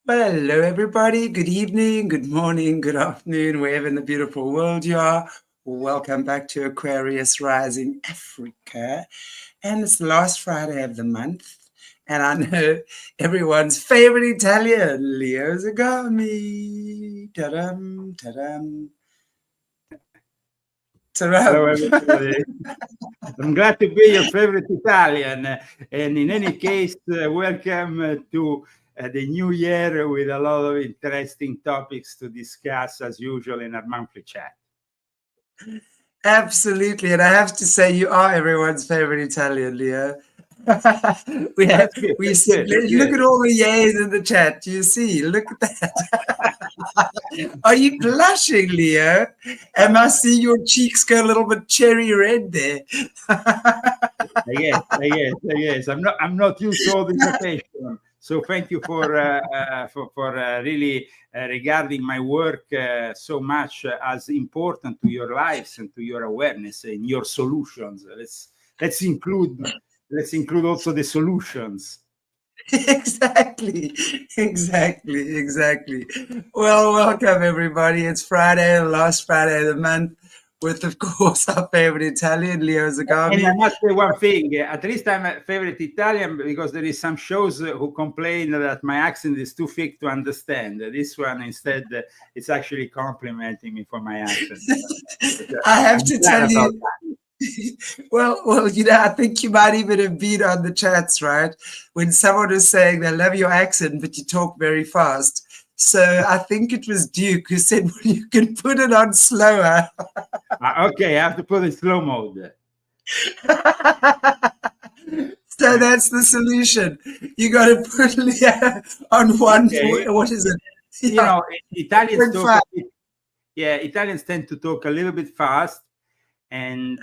Well, hello, everybody. Good evening, good morning, good afternoon, wherever in the beautiful world you are. Welcome back to Aquarius Rising Africa. And it's the last Friday of the month. And I know everyone's favorite Italian, Leo Zagami. Ta-dum, ta-dum, Hello, ta-dum. everybody. I'm glad to be your favorite Italian. And in any case, welcome to the new year with a lot of interesting topics to discuss, as usual, in our monthly chat. Absolutely. And I have to say, you are everyone's favorite Italian, Leo. we That's good. said, look at all the yays in the chat. You see, look at that. Are you blushing, Leo? Am I see your cheeks go a little bit cherry red there? I guess. I'm not used to all this attention. So thank you for really regarding my work so much as important to your lives and to your awareness and your solutions. Let's include also the solutions. Exactly. Well, welcome everybody. It's Friday, the last Friday of the month, with, of course, our favorite Italian, Leo Zagami. And I must say one thing, at least I'm a favorite Italian because there is some shows who complain that my accent is too thick to understand. This one instead it's actually complimenting me for my accent. I have to tell you, well, I think you might even have been on the chats, right? When someone was saying they love your accent, but you talk very fast. So I think it was Duke who said, well, you can put it on slower. Okay, I have to put it in slow mode. So that's the solution. You got to put Leo on one. Okay. What is it? You know, Italians tend to talk a little bit fast. And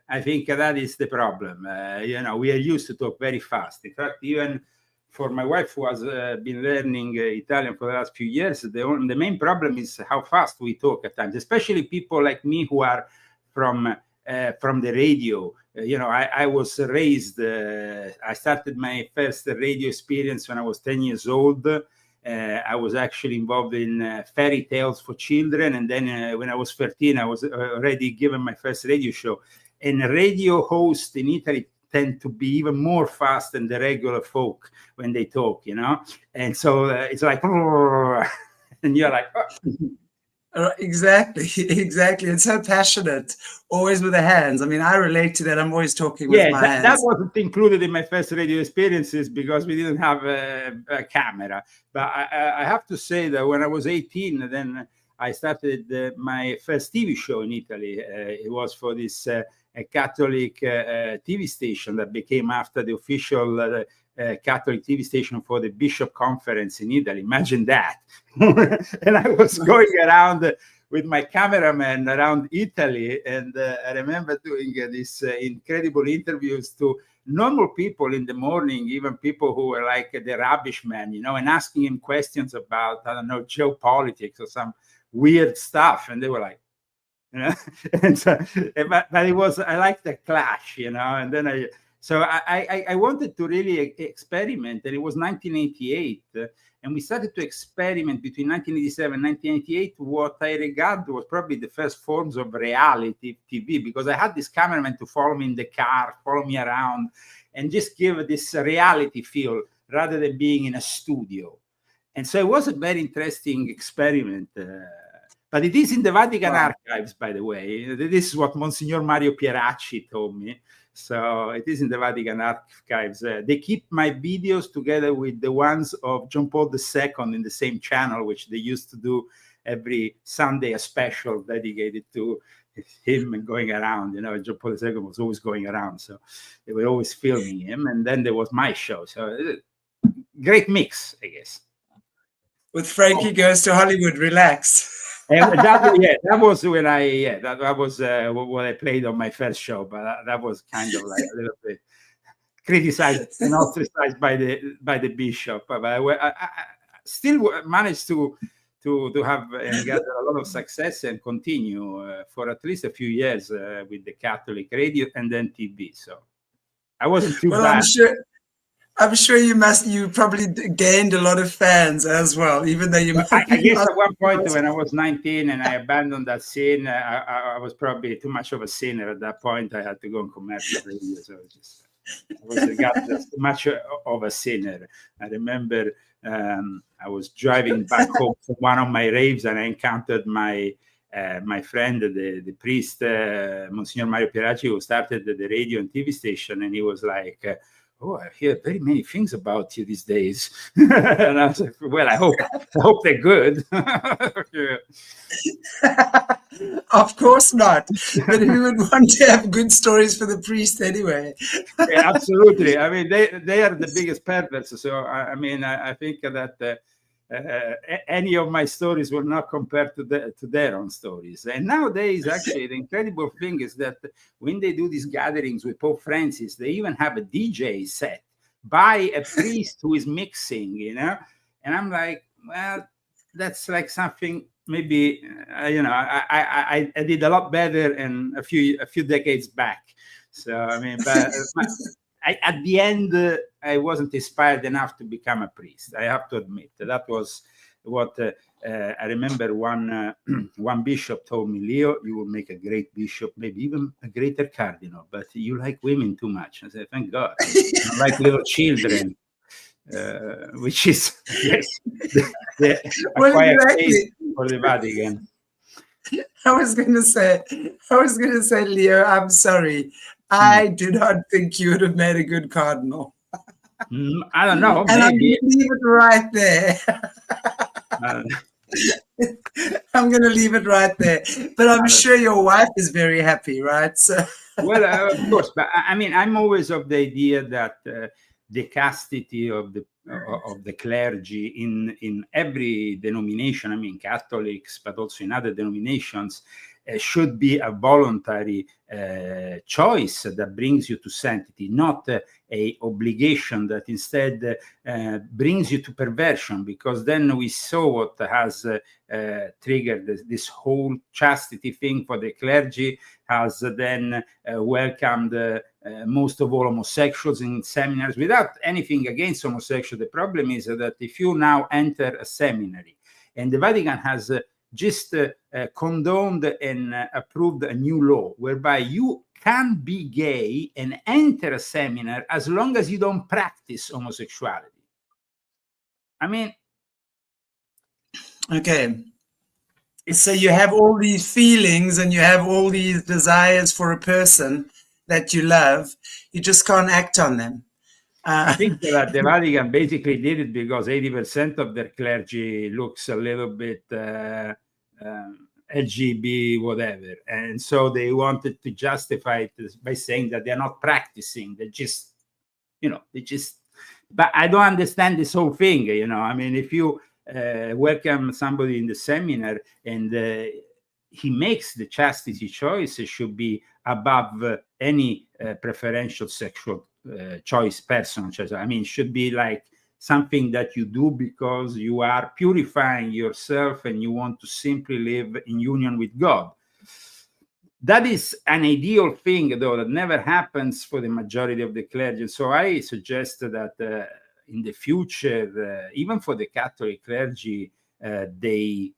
I think that is the problem. We are used to talk very fast. In fact, even for my wife, who has been learning Italian for the last few years, the main problem is how fast we talk at times, especially people like me who are from the radio. I was raised, I started my first radio experience when I was 10 years old. I was actually involved in fairy tales for children. And then when I was 13, I was already given my first radio show. And radio hosts in Italy tend to be even more fast than the regular folk when they talk, And so it's like, and you're like, oh. Exactly. It's so passionate, always with the hands. I mean, I relate to that. I'm always talking with my hands. That wasn't included in my first radio experiences because we didn't have a camera. But I have to say that when I was 18, then I started my first TV show in Italy. It was for this Catholic TV station that became after the official Catholic TV station for the Bishop Conference in Italy. Imagine that. And I was going around with my cameraman around Italy. And I remember doing these incredible interviews to normal people in the morning, even people who were like the rubbish man, and asking him questions about, I don't know, geopolitics or some weird stuff. And they were like, and so, but it was, I liked the clash, and then I wanted to really experiment. And it was 1988. And we started to experiment between 1987 and 1988, what I regard was probably the first forms of reality TV, because I had this cameraman to follow me in the car, follow me around, and just give this reality feel rather than being in a studio. And so it was a very interesting experiment. But it is in the Vatican archives, by the way. This is what Monsignor Mario Pieracci told me. So it is in the Vatican archives. They keep my videos together with the ones of John Paul II in the same channel, which they used to do every Sunday, a special dedicated to him and going around. John Paul II was always going around. So they were always filming him. And then there was my show. So great mix, I guess. With Frankie Goes to Hollywood, relax. That was when that was what I played on my first show, but that was kind of like a little bit criticized and ostracized by the bishop. But I still managed to have and gather a lot of success and continue for at least a few years with the Catholic radio and then TV. So I wasn't too bad. I'm sure you probably gained a lot of fans as well, even though you Well, might I be guess not. at one point when I was 19 and I abandoned that scene, I was probably too much of a sinner at that point. I had to go on commercial radio, so I was regarded as too much of a sinner. I remember I was driving back home from one of my raves, and I encountered my friend, the priest, Monsignor Mario Pieracci, who started the radio and TV station, and he was like, "Oh, I hear very many things about you these days." And I was like, "Well, I hope they're good." Yeah. Of course not. But who would want to have good stories for the priest anyway? Yeah, absolutely. I mean, they are the biggest perverts. So I think that any of my stories will not compare to their own stories. And nowadays, actually, the incredible thing is that when they do these gatherings with Pope Francis, they even have a DJ set by a priest who is mixing, you know. And I'm like, well, that's like something maybe I did a lot better in a few decades back. So I mean, but at the end, I wasn't inspired enough to become a priest. I have to admit that was what I remember. One bishop told me, "Leo, you will make a great bishop, maybe even a greater cardinal, but you like women too much." I said, "Thank God, I don't like little children." Which is, yes, the Well, acquired taste exactly. for the Vatican. I was going to say, Leo, I'm sorry. I do not think you would have made a good cardinal. I don't know, And I'm maybe. going to leave it right there. I'm going to leave it right there. But I'm sure your wife is very happy, right? So. Well, of course, but I mean, I'm always of the idea that the chastity of the clergy in every denomination, I mean, Catholics, but also in other denominations, should be a voluntary choice that brings you to sanctity, not a obligation that instead brings you to perversion, because then we saw what has triggered this whole chastity thing for the clergy, has then welcomed most of all homosexuals in seminaries, without anything against homosexuals. The problem is that if you now enter a seminary, and the Vatican has just condoned and approved a new law whereby you can be gay and enter a seminar as long as you don't practice homosexuality. I mean, okay. So you have all these feelings and you have all these desires for a person that you love. You just can't act on them. I think that the Vatican basically did it because 80% of their clergy looks a little bit LGB whatever, and so they wanted to justify it by saying that they're not practicing. They just. But I don't understand this whole thing. I mean, if you welcome somebody in the seminar and he makes the chastity choice, it should be above any preferential sexual choice, personal choice. I mean, it should be like something that you do because you are purifying yourself and you want to simply live in union with God. That is an ideal thing, though, that never happens for the majority of the clergy. So I suggest that in the future, even for the Catholic clergy, they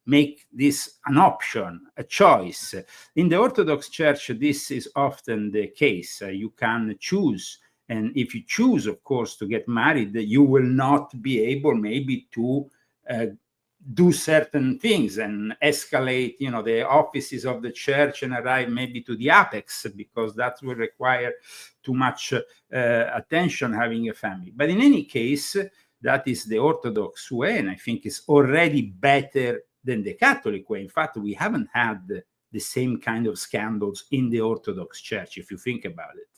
make this an option, a choice. In the Orthodox Church, this is often the case. You can choose. And if you choose, of course, to get married, you will not be able maybe to do certain things and escalate, the offices of the church and arrive maybe to the apex, because that will require too much attention having a family. But in any case, that is the Orthodox way, and I think it's already better than the Catholic way. In fact, we haven't had the same kind of scandals in the Orthodox Church, if you think about it.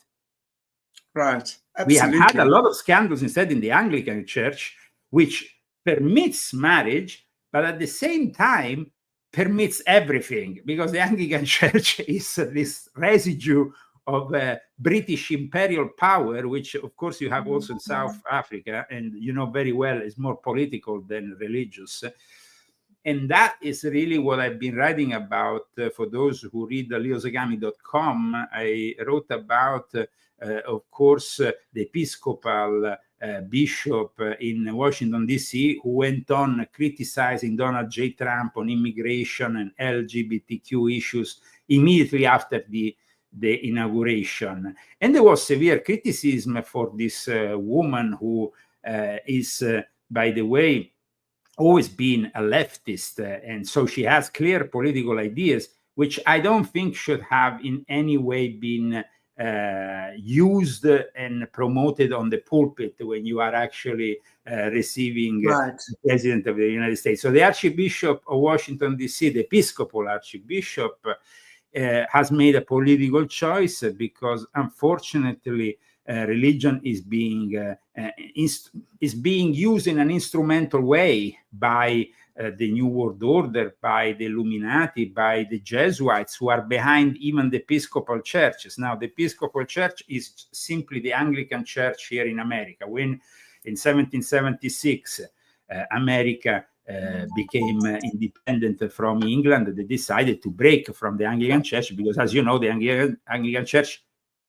Right. Absolutely. We have had a lot of scandals instead in the Anglican Church, which permits marriage, but at the same time permits everything, because the Anglican Church is this residue of British imperial power, which of course you have also in South Africa, and very well is more political than religious. And that is really what I've been writing about. For those who read leozagami.com, I wrote about, of course, the Episcopal bishop in Washington, D.C., who went on criticizing Donald J. Trump on immigration and LGBTQ issues immediately after the inauguration. And there was severe criticism for this woman who is, by the way, always been a leftist. And so she has clear political ideas, which I don't think should have in any way been used and promoted on the pulpit when you are actually receiving the President of the United States. So the Archbishop of Washington, D.C., the Episcopal Archbishop, has made a political choice because, unfortunately, religion is being used in an instrumental way by the New World Order, by the Illuminati, by the Jesuits, who are behind even the Episcopal churches. Now, the Episcopal Church is simply the Anglican Church here in America. When in 1776 America became independent from England, they decided to break from the Anglican Church because, as you know, the Anglican Church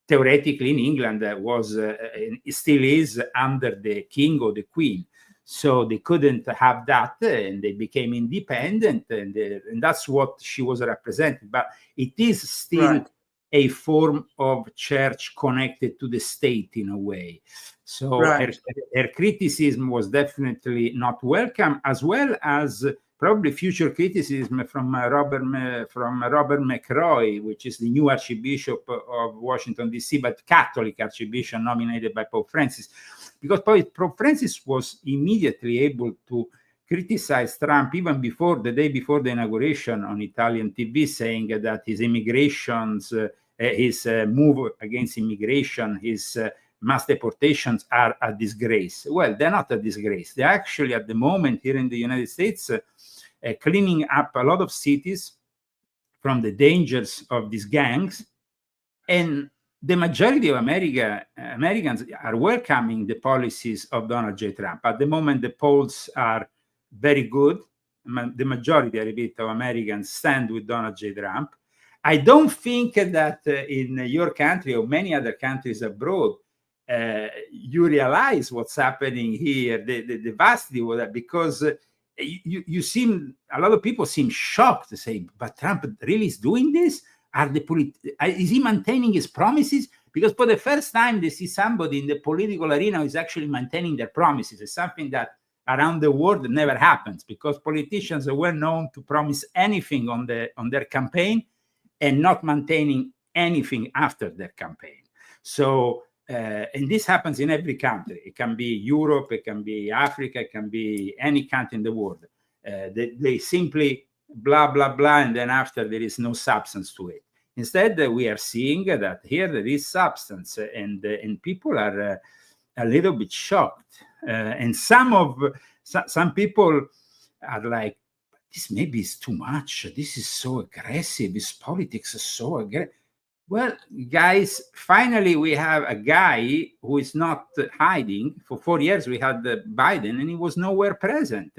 theoretically in England was still is under the king or the queen. So they couldn't have that, and they became independent, and that's what she was representing. But it is still a form of church connected to the state in a way. So her criticism was definitely not welcome, as well as probably future criticism from Robert McCrory, which is the new Archbishop of Washington, D.C., but Catholic Archbishop nominated by Pope Francis. Because Pope Francis was immediately able to criticize Trump even before the day before the inauguration on Italian TV, saying that his move against immigration, his mass deportations are a disgrace. Well, they're not a disgrace. They're actually, at the moment here in the United States, cleaning up a lot of cities from the dangers of these gangs. And the majority of Americans are welcoming the policies of Donald J. Trump. At the moment, the polls are very good. The majority, I repeat, of Americans stand with Donald J. Trump. I don't think that in your country or many other countries abroad, you realize what's happening here, the vastity of that, because you seem, a lot of people seem shocked to say, but Trump really is doing this? Is he maintaining his promises? Because for the first time, they see somebody in the political arena who is actually maintaining their promises. It's something that around the world never happens, because politicians are well known to promise anything on their campaign and not maintaining anything after their campaign. So, and this happens in every country. It can be Europe, it can be Africa, it can be any country in the world. They simply blah, blah, blah, and then after there is no substance to it. Instead, we are seeing that here there is substance, and people are a little bit shocked. And some people are like, this maybe is too much. This is so aggressive. This politics is so aggressive. Well, guys, finally we have a guy who is not hiding. For 4 years we had Biden, and he was nowhere present.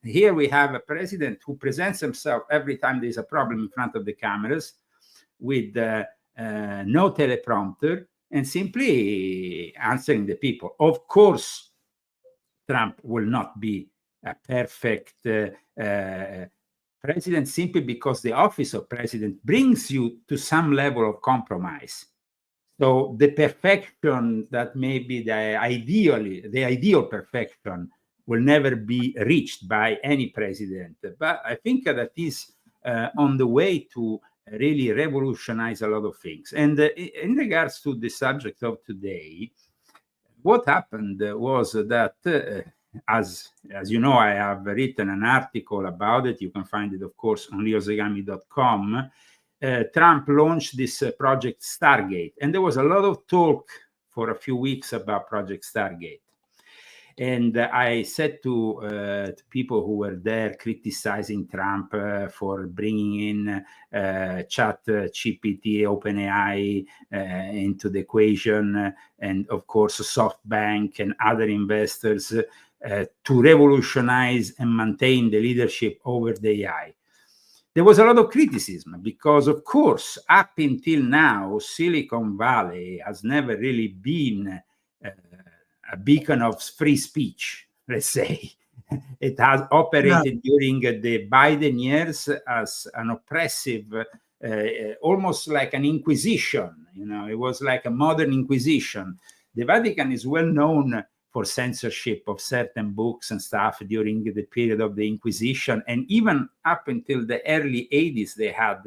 Here we have a president who presents himself every time there's a problem in front of the cameras with no teleprompter and simply answering the people. Of course, Trump will not be a perfect president simply because the office of president brings you to some level of compromise. So the perfection that may be the ideal perfection will never be reached by any president. But I think that is on the way to really revolutionize a lot of things. And in regards to the subject of today, what happened was that, as you know, I have written an article about it. You can find it, of course, on leozagami.com. Trump launched this Project Stargate, and there was a lot of talk for a few weeks about Project Stargate. And I said to people who were there criticizing Trump for bringing in ChatGPT, OpenAI into the equation, and of course SoftBank and other investors to revolutionize and maintain the leadership over the AI. There was a lot of criticism because, of course, up until now, Silicon Valley has never really been a beacon of free speech, let's say. It has operated during the Biden years as an oppressive, almost like an inquisition. It was like a modern inquisition. The Vatican is well known for censorship of certain books and stuff during the period of the Inquisition. And even up until the early 80s, they had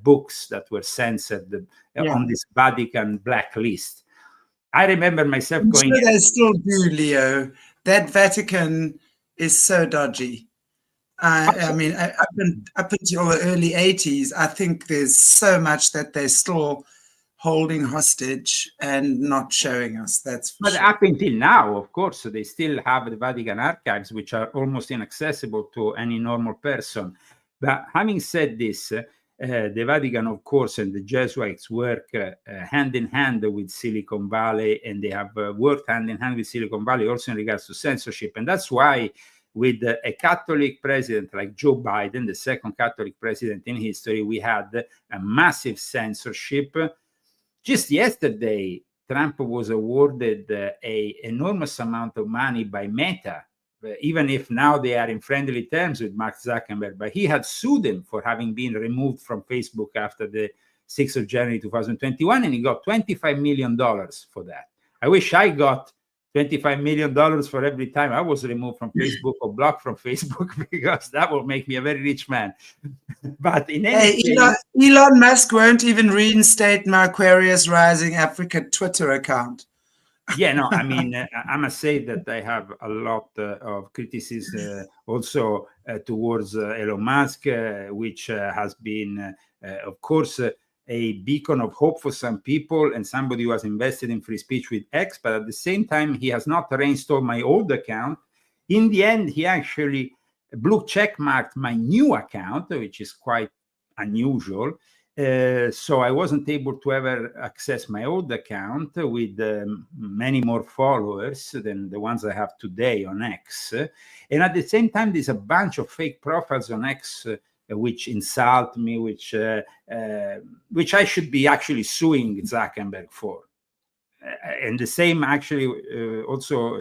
books that were censored on this Vatican blacklist. I remember myself going... sure they still do, Leo. That Vatican is so dodgy. I mean, up until the early 80s, I think there's so much that they're still holding hostage and not showing us. But up until now, of course, they still have the Vatican archives, which are almost inaccessible to any normal person. But having said this, the Vatican, of course, and the Jesuits work hand in hand with Silicon Valley, and they have worked hand in hand with Silicon Valley also in regards to censorship. And that's why with a Catholic president like Joe Biden, the second Catholic president in history, we had a massive censorship. Just yesterday, Trump was awarded an enormous amount of money by Meta, even if now they are in friendly terms with Mark Zuckerberg. But he had sued him for having been removed from Facebook after the 6th of January 2021, and he got $25 million for that. I wish I got $25 million for every time I was removed from Facebook or blocked from Facebook, because that will make me a very rich man. But in any case, Elon Musk won't even reinstate my Aquarius Rising Africa Twitter account. Yeah, no, I mean, I must say that I have a lot of criticism also towards Elon Musk, which has been, of course, a beacon of hope for some people and somebody who has invested in free speech with X, but at the same time, he has not reinstalled my old account. In the end, he actually blue check marked my new account, which is quite unusual. So I wasn't able to ever access my old account with many more followers than the ones I have today on X. And at the same time, there's a bunch of fake profiles on X which insult me, which I should be actually suing Zuckerberg for. And the same actually also,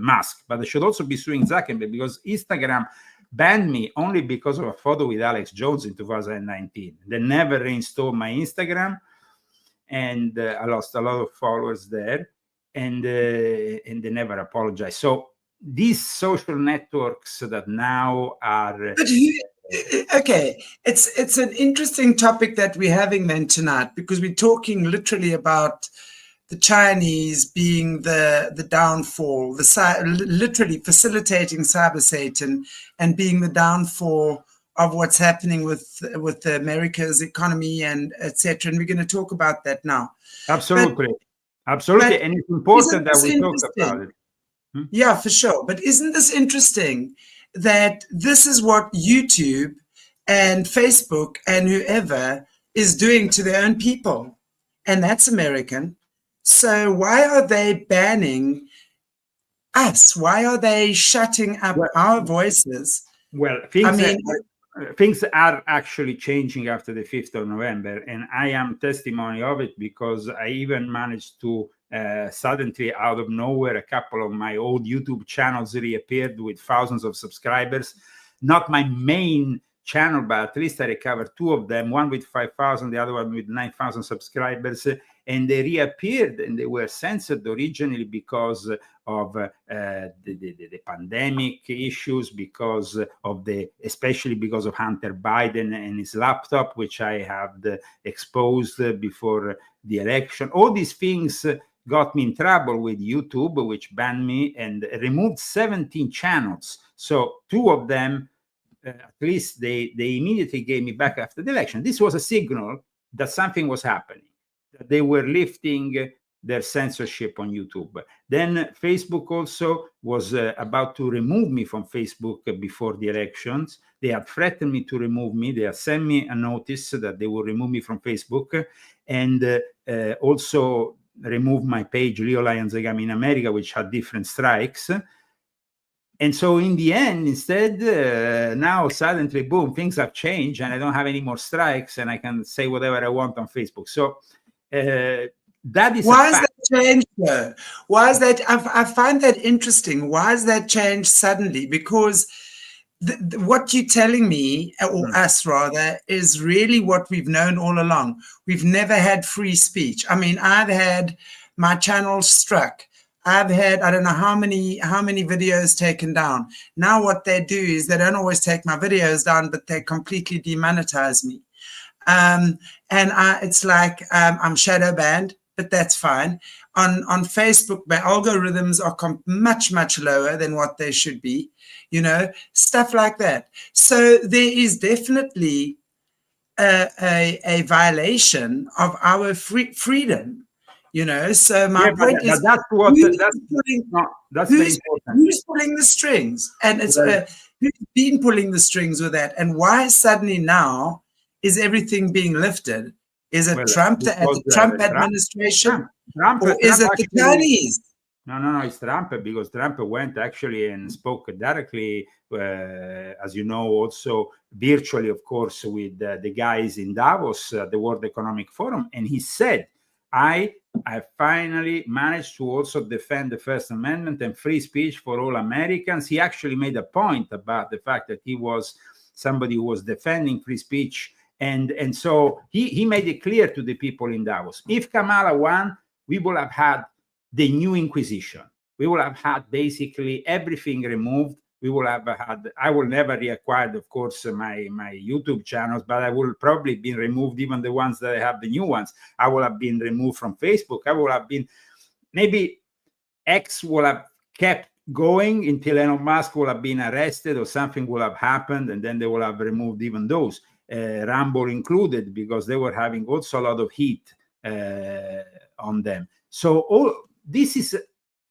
Musk, but I should also be suing Zuckerberg because Instagram banned me only because of a photo with Alex Jones in 2019. They never reinstalled my Instagram, and I lost a lot of followers there, and they never apologized. So these social networks that now are... Okay, it's an interesting topic that we're having then tonight, because we're talking literally about the Chinese being the downfall, literally facilitating cyber Satan and being the downfall of what's happening with America's economy and etc. And we're going to talk about that now. Absolutely, absolutely, and it's important that we talk about it. Yeah, for sure. But isn't this interesting that this is what YouTube and Facebook and whoever is doing to their own people? And that's American. So why are they banning us? Why are they shutting up our voices? Well, things are actually changing after the 5th of November, and I am testimony of it, because I even managed to suddenly, out of nowhere, a couple of my old YouTube channels reappeared with thousands of subscribers. Not my main channel, but at least I recovered 2 of them, one with 5,000, the other one with 9,000 subscribers, and they reappeared, and they were censored originally because of the pandemic issues, especially because of Hunter Biden and his laptop, which I had exposed before the election. All these things got me in trouble with YouTube, which banned me and removed 17 channels. So 2 of them, at least they immediately gave me back after the election. This was a signal that something was happening, that they were lifting their censorship on YouTube. Then Facebook also was about to remove me from Facebook before the elections. They had threatened me to remove me. They had sent me a notice that they will remove me from Facebook, and also remove my page, Leo Zagami in America, which had different strikes. And so in the end, instead, now suddenly, boom, things have changed, and I don't have any more strikes, and I can say whatever I want on Facebook. So that is why is that change though? Why is that? I find that interesting. Why is that change suddenly? Because what you're telling me, or us rather, is really what we've known all along. We've never had free speech. I mean, I've had my channel struck. I've had, I don't know how many videos taken down. Now what they do is they don't always take my videos down, but they completely demonetize me. And it's like I'm shadow banned, but that's fine. On Facebook, my algorithms are much lower than what they should be, stuff like that. So there is definitely a violation of our freedom, So my point is, that's who's pulling the strings? And it's who's been pulling the strings with that? And why suddenly now is everything being lifted? Is it Trump administration? Or is it the Chinese? No, it's Trump, because Trump went actually and spoke directly, as you know, also virtually, of course, with the guys in Davos, the World Economic Forum. And he said, I finally managed to also defend the First Amendment and free speech for all Americans. He actually made a point about the fact that he was somebody who was defending free speech. And so he made it clear to the people in Davos, if Kamala won, we would have had the new Inquisition. We would have had basically everything removed. We will have had, I will never reacquire, of course, my YouTube channels, but I will probably be removed, even the ones that I have, the new ones. I will have been removed from Facebook. I will have been, maybe X will have kept going until Elon Musk will have been arrested or something will have happened, and then they will have removed even those. Rumble included, because they were having also a lot of heat on them. So this is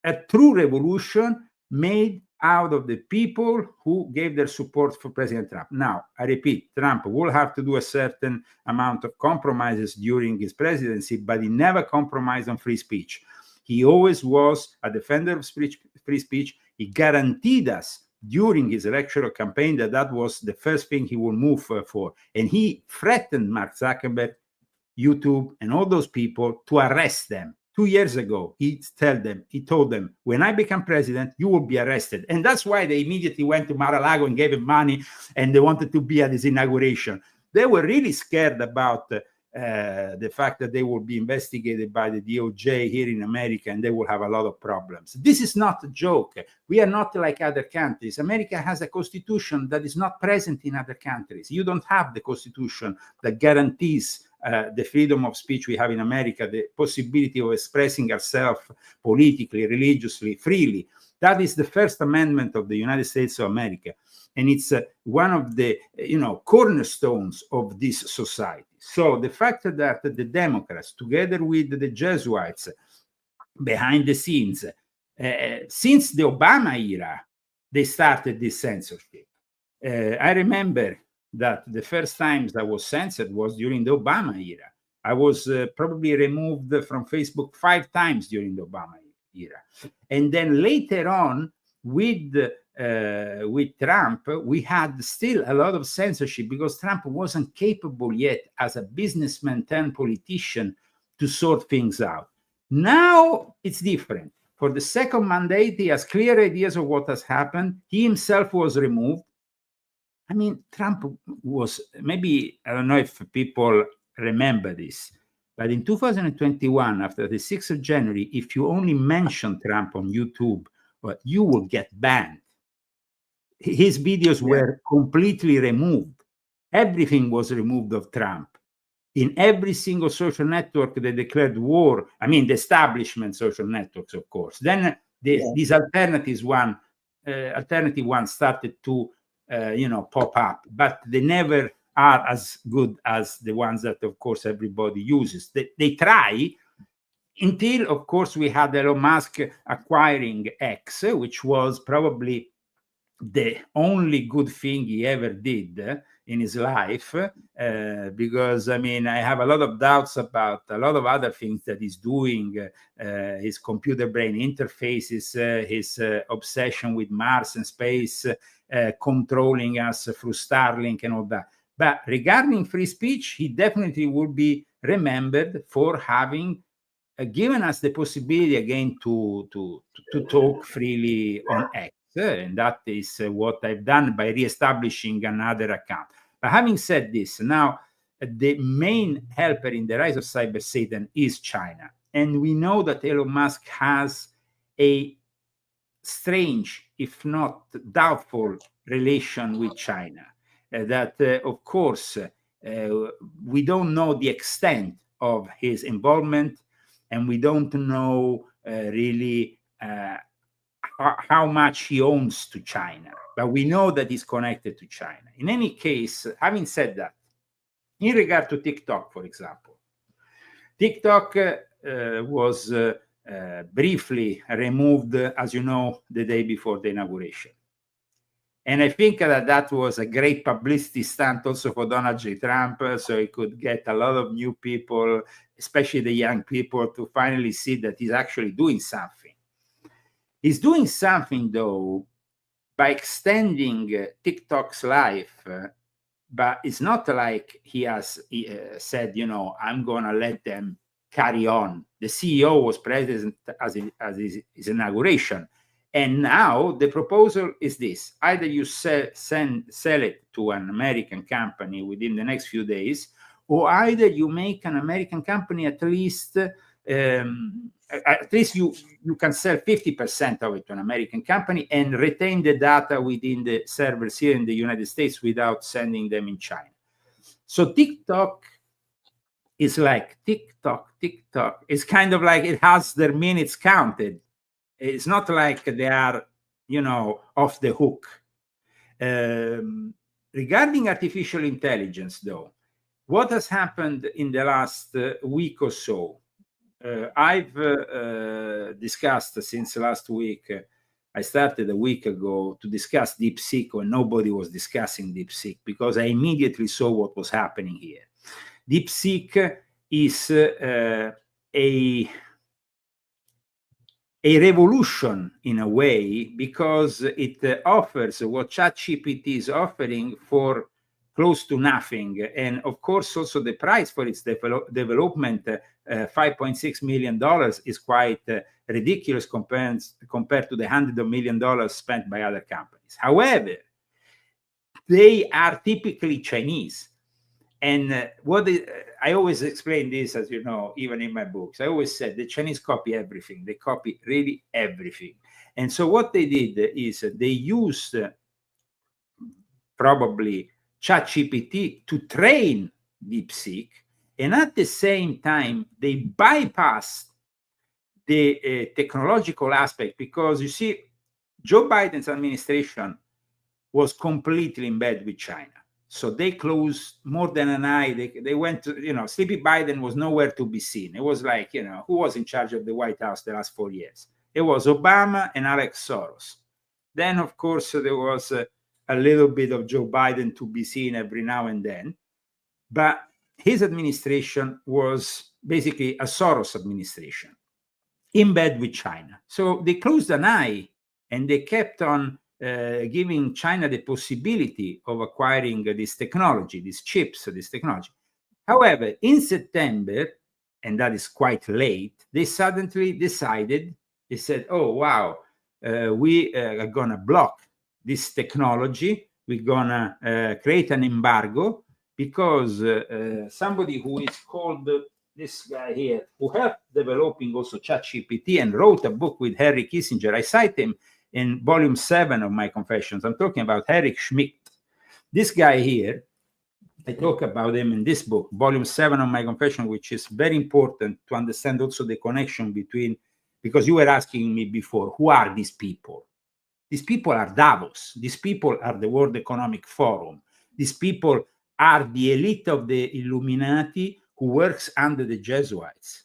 a true revolution made out of the people who gave their support for President Trump. Now, I repeat, Trump will have to do a certain amount of compromises during his presidency, but he never compromised on free speech. He always was a defender of free speech. He guaranteed us during his electoral campaign that was the first thing he will move for. And he threatened Mark Zuckerberg, YouTube, and all those people to arrest them. 2 years ago, he told them, when I become president, you will be arrested. And that's why they immediately went to Mar-a-Lago and gave him money, and they wanted to be at his inauguration. They were really scared about the fact that they will be investigated by the DOJ here in America, and they will have a lot of problems. This is not a joke. We are not like other countries. America has a constitution that is not present in other countries. You don't have the constitution that guarantees the freedom of speech we have in America, the possibility of expressing ourselves politically, religiously, freely. That is the First Amendment of the United States of America. And it's one of the cornerstones of this society. So the fact that the Democrats, together with the Jesuits behind the scenes, since the Obama era, they started this censorship. I remember that the first times I was censored was during the Obama era. I was probably removed from Facebook 5 times during the Obama era. And then later on, with Trump, we had still a lot of censorship because Trump wasn't capable yet as a businessman turned politician to sort things out. Now it's different. For the second mandate, he has clear ideas of what has happened. He himself was removed. I mean, Trump was, maybe, I don't know if people remember this, but in 2021, after the 6th of January, if you only mention Trump on YouTube, well, you will get banned. His videos were completely removed. Everything was removed of Trump. In every single social network, they declared war. I mean, the establishment social networks, of course. Then these alternative ones started to pop up, but they never are as good as the ones that, of course, everybody uses. They try until, of course, we had Elon Musk acquiring X, which was probably the only good thing he ever did in his life, because, I mean, I have a lot of doubts about a lot of other things that he's doing, his computer brain interfaces, his obsession with Mars and space, controlling us through Starlink and all that. But regarding free speech, he definitely will be remembered for having given us the possibility again to talk freely on X, and that is what I've done by reestablishing another account. But having said this, now the main helper in the rise of cyber Satan is China, and we know that Elon Musk has a strange, if not doubtful, relation with China. That, of course, we don't know the extent of his involvement, and we don't know really how much he owns to China. But we know that he's connected to China. In any case, having said that, in regard to TikTok, for example, TikTok was briefly removed, as you know, the day before the inauguration. And I think that that was a great publicity stunt also for Donald J. Trump, so he could get a lot of new people, especially the young people, to finally see that he's actually doing something. He's doing something, though, by extending TikTok's life, but it's not like he has said, you know, I'm going to let them carry on. The CEO was present as his inauguration. And now the proposal is this: either you sell it to an American company within the next few days, or either you make an American company at least you can sell 50% of it to an American company and retain the data within the servers here in the United States without sending them in China. So TikTok is like TikTok. It's kind of like it has their minutes counted. It's not like they are, you know, off the hook. Regarding artificial intelligence, though, what has happened in the last week or so? I've discussed since last week. I started a week ago to discuss DeepSeek when nobody was discussing DeepSeek, because I immediately saw what was happening here. DeepSeek is a revolution in a way, because it offers what ChatGPT is offering for close to nothing. And of course, also the price for its development, $5.6 million, is quite ridiculous compared to the $100 million spent by other companies. However, they are typically Chinese. And I always explain this, as you know, even in my books. I always said the Chinese copy everything. They copy really everything. And so what they did is they used probably ChatGPT to train DeepSeek, and at the same time they bypassed the technological aspect, because you see, Joe Biden's administration was completely in bed with China. So they closed more than an eye. They went to, you know, Sleepy Biden was nowhere to be seen. It was like, you know, who was in charge of the White House the last 4 years? It was Obama and Alex Soros. Then, of course, there was a little bit of Joe Biden to be seen every now and then. But his administration was basically a Soros administration in bed with China. So they closed an eye and they kept on giving China the possibility of acquiring this technology, these chips, this technology. However, in September, and that is quite late, they suddenly decided, they said, oh, wow, we are going to block this technology. We're going to create an embargo, because somebody who is called this guy here, who helped developing also ChatGPT and wrote a book with Henry Kissinger. I cite him in volume 7 of my Confessions. I'm talking about Eric Schmidt. This guy here, I talk about him in this book, volume 7 of my Confession, which is very important to understand also the connection between, because you were asking me before, who are these people? These people are Davos. These people are the World Economic Forum. These people are the elite of the Illuminati who works under the Jesuits.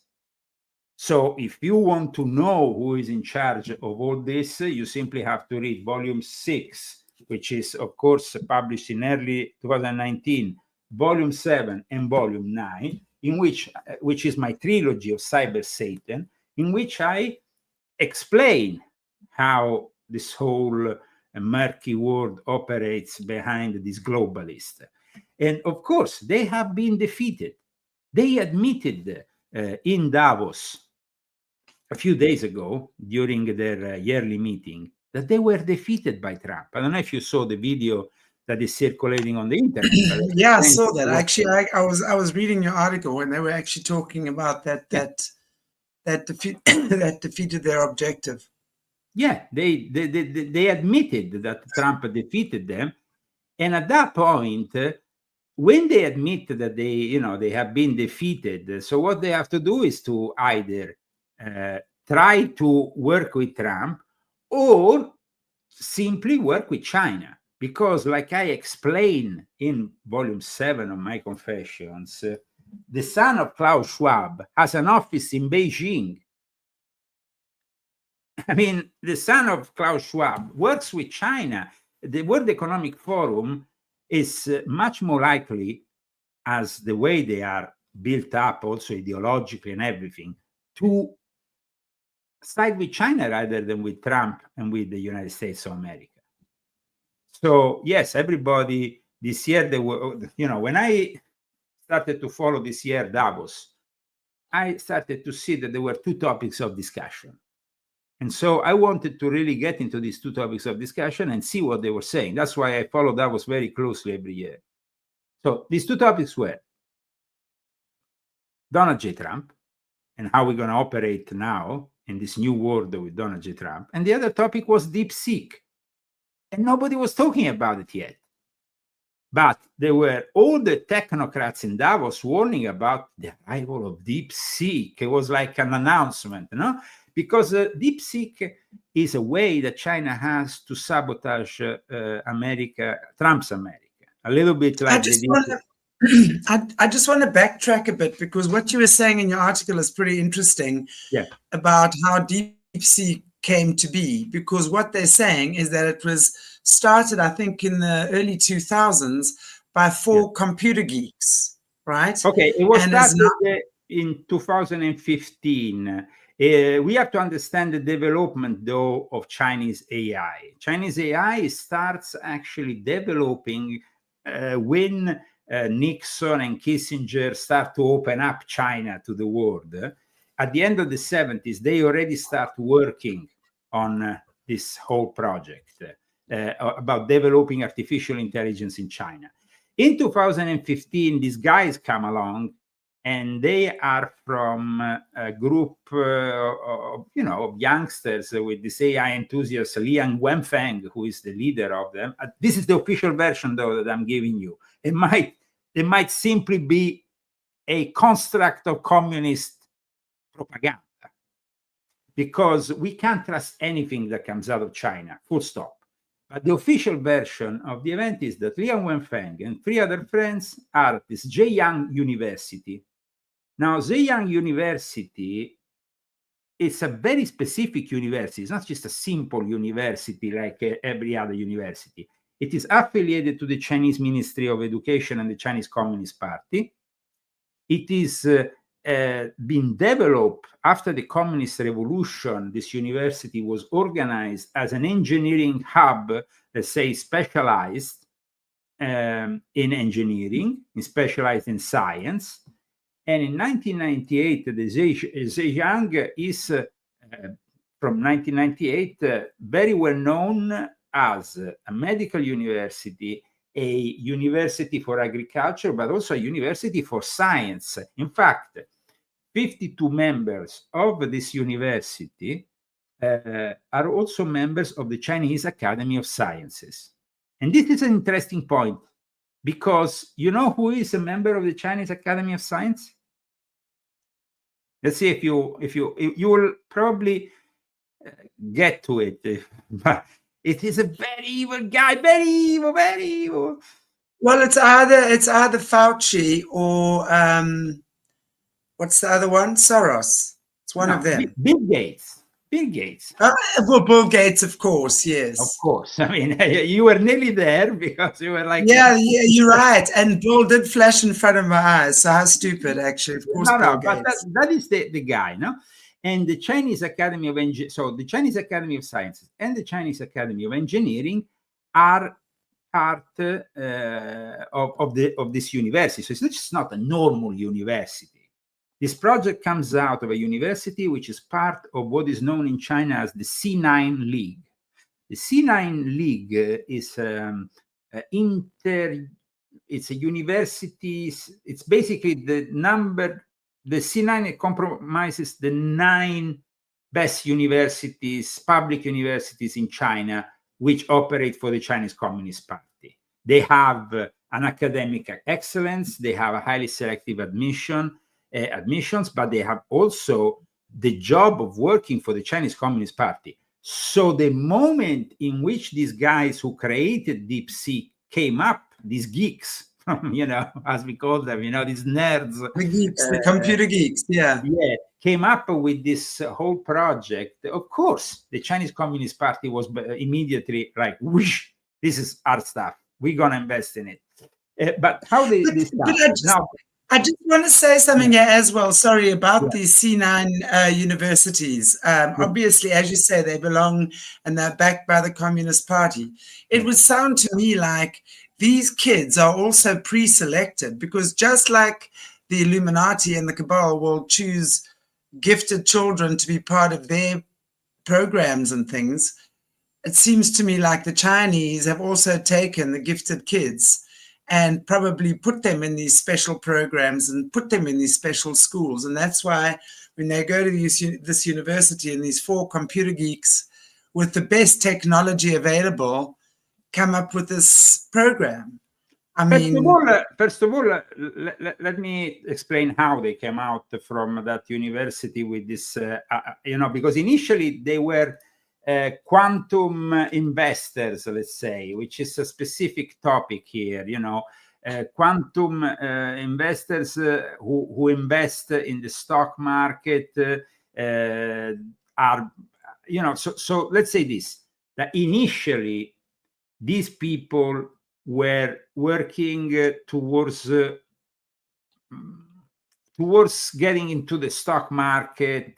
So if you want to know who is in charge of all this, you simply have to read volume 6, which is, of course, published in early 2019, volume 7 and volume 9, in which is my trilogy of Cyber Satan, in which I explain how this whole murky world operates behind this globalist. And of course, they have been defeated. They admitted in Davos a few days ago during their yearly meeting that they were defeated by Trump. I don't know if you saw the video that is circulating on the internet. But Yeah, I saw that. Actually, I was reading your article when they were actually talking about that that defeated their objective. Yeah, they admitted that Trump defeated them, and at that point, when they admit that they have been defeated, so what they have to do is to either try to work with Trump or simply work with China, because, like I explain in volume 7 of my Confessions, the son of Klaus Schwab has an office in Beijing. I mean, the son of Klaus Schwab works with China. The World Economic Forum is much more likely, as the way they are built up also ideologically and everything, to side with China rather than with Trump and with the United States of America. So yes, everybody this year, they were, when I started to follow this year Davos, I started to see that there were two topics of discussion. And so I wanted to really get into these two topics of discussion and see what they were saying. That's why I follow Davos very closely every year. So these two topics were Donald J. Trump and how we're going to operate now in this new world with Donald J. Trump. And the other topic was DeepSeek. And nobody was talking about it yet. But there were all the technocrats in Davos warning about the arrival of DeepSeek. It was like an announcement, because DeepSeek is a way that China has to sabotage Trump's America. A little bit like I just want to backtrack a bit, because what you were saying in your article is pretty interesting. Yeah. About how DeepSeek came to be, because what they're saying is that it was started, I think, in the early 2000s by four computer geeks, right? Okay, it was started in 2015. We have to understand the development, though, of Chinese AI. Chinese AI starts actually developing when Nixon and Kissinger start to open up China to the world. At the end of the 70s, they already start working on this whole project about developing artificial intelligence in China. In 2015, these guys come along, and they are from a group of youngsters with this AI enthusiast, Liang Wenfeng, who is the leader of them. This is the official version, though, that I'm giving you. It might simply be a construct of communist propaganda, because we can't trust anything that comes out of China, full stop. But the official version of the event is that Liang Wenfeng and 3 other friends are at this Zhejiang University. Now, Zhejiang University is a very specific university. It's not just a simple university like every other university. It is affiliated to the Chinese Ministry of Education and the Chinese Communist Party. It is been developed after the Communist Revolution. This university was organized as an engineering hub, let's say, specialized in engineering, specialized in science. And in 1998, the Zhejiang is, from 1998, very well known as a medical university, a university for agriculture, but also a university for science. In fact, 52 members of this university are also members of the Chinese Academy of Sciences. And this is an interesting point, because you know who is a member of the Chinese Academy of Science? Let's see if you will probably get to it, but it is a very evil guy, very evil. Well, it's either Fauci or what's the other one? Soros. It's one of them. Bill Gates. Well, Bill Gates, of course, yes. Of course. I mean, you were nearly there, because you were like... Yeah, you're right. And Bill did flash in front of my eyes. So how stupid, actually. Of course, Bill Gates. But that is the guy, no? And the Chinese Academy of the Chinese Academy of Sciences and the Chinese Academy of Engineering are part of this university. So it's just not a normal university. This project comes out of a university which is part of what is known in China as the C9 League. The C9 League is it's a university. It's basically the C9 compromises the 9 best universities, public universities in China, which operate for the Chinese Communist Party. They have an academic excellence. They have a highly selective admissions, but they have also the job of working for the Chinese Communist Party. So the moment in which these guys who created DeepSeek came up, these geeks, as we call them, these nerds, the geeks, the computer geeks, came up with this whole project. Of course, the Chinese Communist Party was immediately like, whoosh, this is our stuff. We're gonna invest in it. But how they start? I just want to say something here as well. Sorry about these C9 universities. Obviously, as you say, they belong and they're backed by the Communist Party. It would sound to me like these kids are also pre-selected, because just like the Illuminati and the Cabal will choose gifted children to be part of their programs and things, it seems to me like the Chinese have also taken the gifted kids and probably put them in these special programs and put them in these special schools. And that's why when they go to this university and these 4 computer geeks with the best technology available come up with this program. First of all, let me explain how they came out from that university with this, because initially they were quantum investors, let's say, which is a specific topic here. Quantum investors who invest in the stock market are, so let's say this, that initially these people were working towards getting into the stock market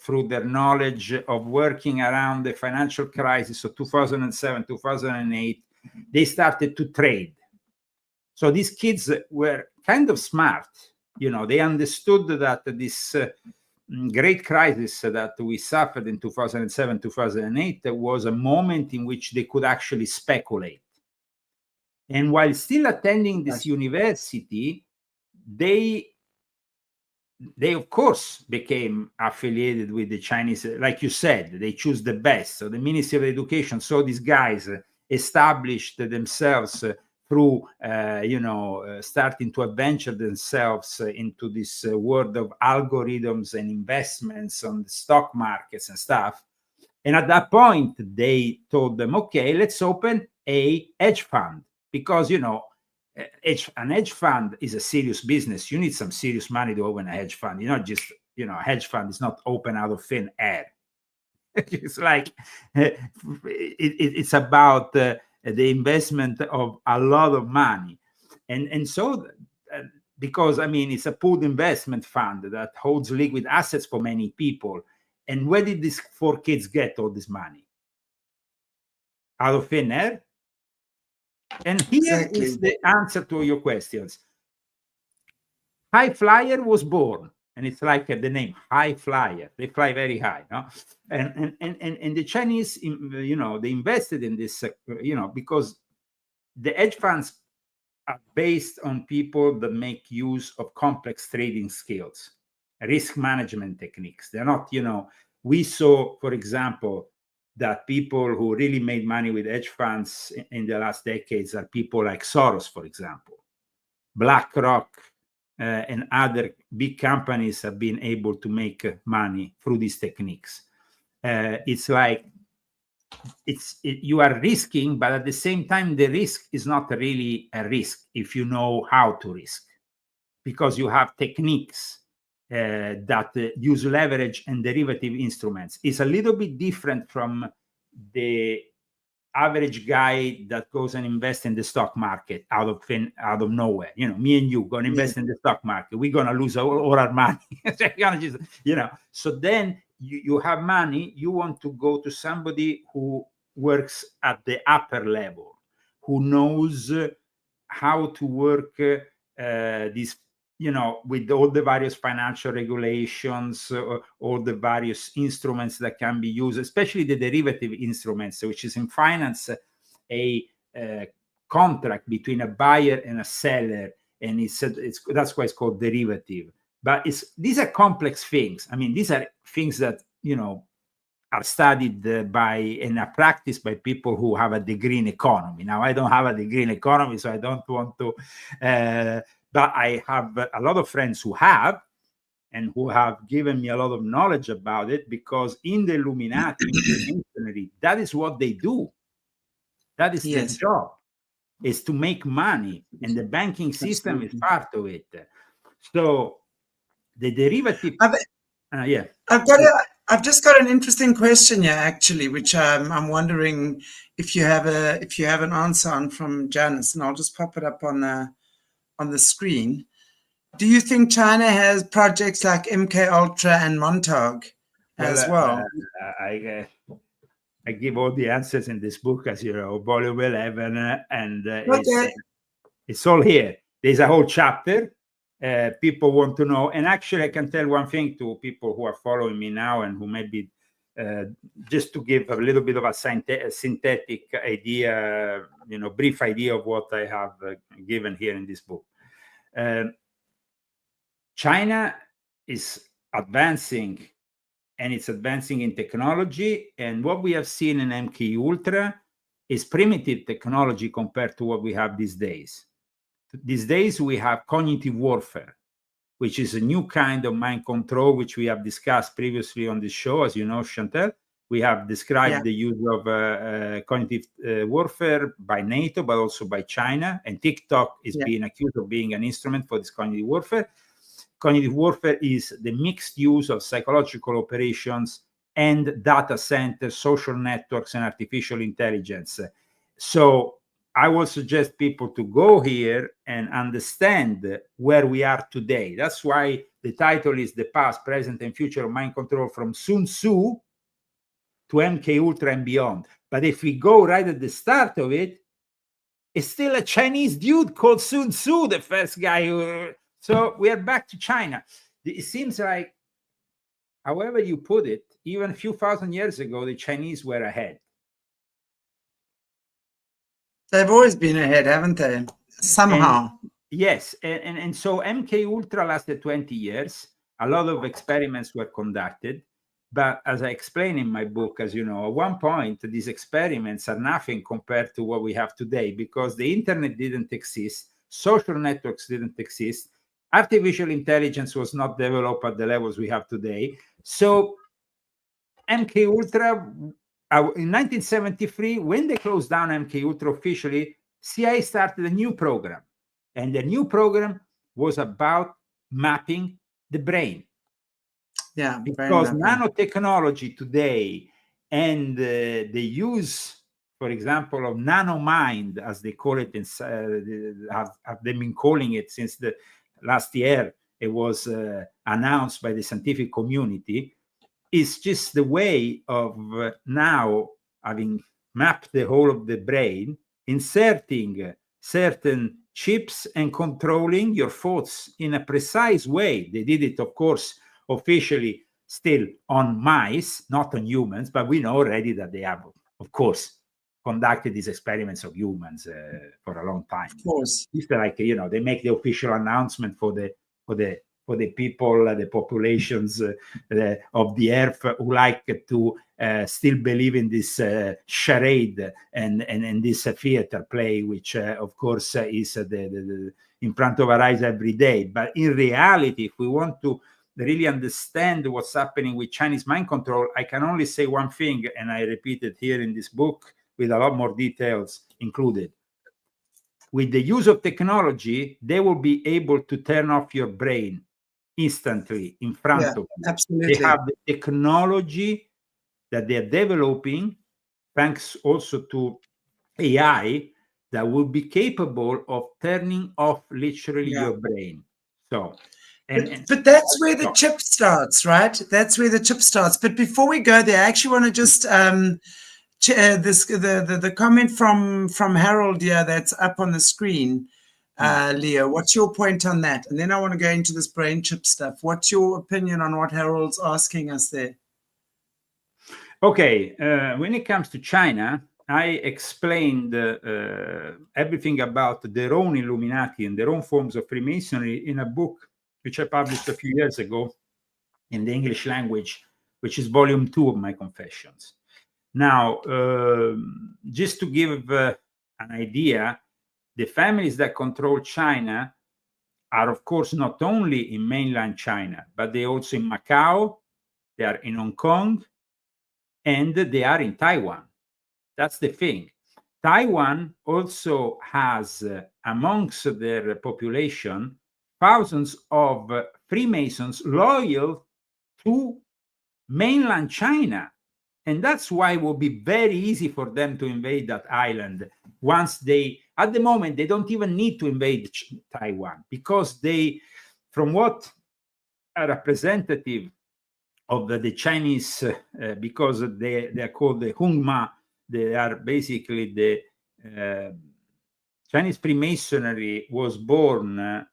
through their knowledge of working around the financial crisis of 2007, 2008. They started to trade. So these kids were kind of smart. They understood that this great crisis that we suffered in 2007, 2008 was a moment in which they could actually speculate. And while still attending this university, they of course became affiliated with the Chinese. Like you said, they choose the best. So the Ministry of Education saw these guys established themselves through starting to adventure themselves into this world of algorithms and investments on the stock markets and stuff. And at that point they told them, okay, let's open a hedge fund, because an hedge fund is a serious business. You need some serious money to open a hedge fund. A hedge fund is not open out of thin air. It's like it's about the investment of a lot of money, and so because it's a pooled investment fund that holds liquid assets for many people. And where did these 4 kids get all this money? Out of thin air. And here is the answer to your questions. High Flyer was born, and it's like the name High Flyer. They fly very high, no? And the Chinese, they invested in this, because the hedge funds are based on people that make use of complex trading skills, risk management techniques. They're not, we saw, for example, that people who really made money with hedge funds in the last decades are people like Soros, for example. BlackRock and other big companies have been able to make money through these techniques. It's like you are risking, but at the same time, the risk is not really a risk if you know how to risk, because you have techniques that use leverage and derivative instruments. It's a little bit different from the average guy that goes and invests in the stock market out of nowhere. Me and you going to invest in the stock market. We're going to lose all our money. So then you have money. You want to go to somebody who works at the upper level, who knows how to work these with all the various financial regulations, all the various instruments that can be used, especially the derivative instruments, which is in finance a contract between a buyer and a seller, and that's why it's called derivative. But these are complex things. I mean, these are things that are studied by and are practiced by people who have a degree in economy. Now, I don't have a degree in economy, so I don't want to. But I have a lot of friends who have, and who have given me a lot of knowledge about it, because in the Illuminati, that is what they do. That is their job, is to make money, and the banking system is part of it. So the derivative, I've just got an interesting question here, actually, which I'm wondering if you have an answer on from Janice, and I'll just pop it up on the screen. Do you think China has projects like MK Ultra and Montauk as well? I give all the answers in this book, as you know, volume 11, and it's all here. There's a whole chapter. People want to know, and actually I can tell one thing to people who are following me now, and who maybe just to give a little bit of a synthetic idea, brief idea of what I have given here in this book. China is advancing, and it's advancing in technology, and what we have seen in MK Ultra is primitive technology compared to what we have these days. These days we have cognitive warfare, which is a new kind of mind control, which we have discussed previously on this show. As you know, Chantelle, we have described the use of cognitive warfare by NATO, but also by China, and TikTok is being accused of being an instrument for this cognitive warfare. Cognitive warfare is the mixed use of psychological operations and data centers, social networks, and artificial intelligence. So I will suggest people to go here and understand where we are today. That's why the title is The Past, Present, and Future of Mind Control, from Sun Tzu to MK Ultra and beyond. But if we go right at the start of it, it's still a Chinese dude called Sun Tzu, the first guy who... So we are back to China. It seems like, however you put it, even a few thousand years ago, the Chinese were ahead. They've always been ahead, haven't they? Somehow. Yes. And so MK Ultra lasted 20 years. A lot of experiments were conducted. But as I explain in my book, as you know, at one point, these experiments are nothing compared to what we have today, because the internet didn't exist. Social networks didn't exist. Artificial intelligence was not developed at the levels we have today. So MK Ultra, in 1973, when they closed down MK Ultra officially, CIA started a new program. And the new program was about mapping the brain. Yeah, because nanotechnology today and the use, for example, of nanomind, as they call it, have they been calling it since the last year, it was announced by the scientific community, is just the way of now having mapped the whole of the brain, inserting certain chips and controlling your thoughts in a precise way. They did it, of course, officially still on mice, not on humans, but we know already that they have, of course, conducted these experiments of humans for a long time. Of course, it's like, they make the official announcement for the people, the populations of the earth who like to still believe in this charade and this theater play, which of course is the in front of our eyes every day. But in reality, if we want to really understand what's happening with Chinese mind control, I can only say one thing, and I repeat it here in this book with a lot more details included. With the use of technology, they will be able to turn off your brain instantly in front of you. Absolutely. They have the technology that they're developing, thanks also to AI, that will be capable of turning off literally your brain. So, but that's where the chip starts, right? That's where the chip starts. But before we go there, I actually want to just the comment from Harold here that's up on the screen. Leo, what's your point on that? And then I want to go into this brain chip stuff. What's your opinion on what Harold's asking us there? Okay, when it comes to China, I explained everything about their own Illuminati and their own forms of Freemasonry in a book which I published a few years ago in the English language, which is volume 2 of my Confessions. Now, just to give an idea, the families that control China are, of course, not only in mainland China, but they're also in Macau, they are in Hong Kong, and they are in Taiwan. That's the thing. Taiwan also has, amongst their population, thousands of Freemasons loyal to mainland China. And that's why it will be very easy for them to invade that island once they, at the moment, they don't even need to invade Taiwan, because they, from what a representative of the Chinese, because they are called the Hungma, they are basically the Chinese Freemasonry was born a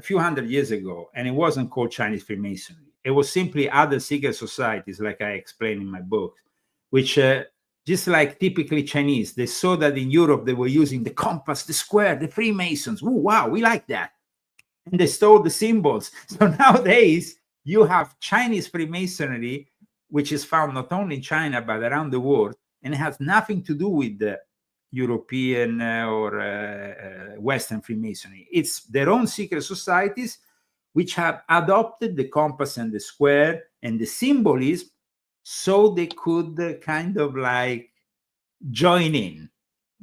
few hundred years ago, and it wasn't called Chinese Freemasonry. It was simply other secret societies, like I explained in my book, which just like typically Chinese, they saw that in Europe they were using the compass, the square, the Freemasons. Ooh, wow, we like that. And they stole the symbols. So nowadays you have Chinese Freemasonry, which is found not only in China, but around the world, and it has nothing to do with the European or Western Freemasonry. It's their own secret societies which have adopted the compass and the square and the symbolism so they could kind of like join in,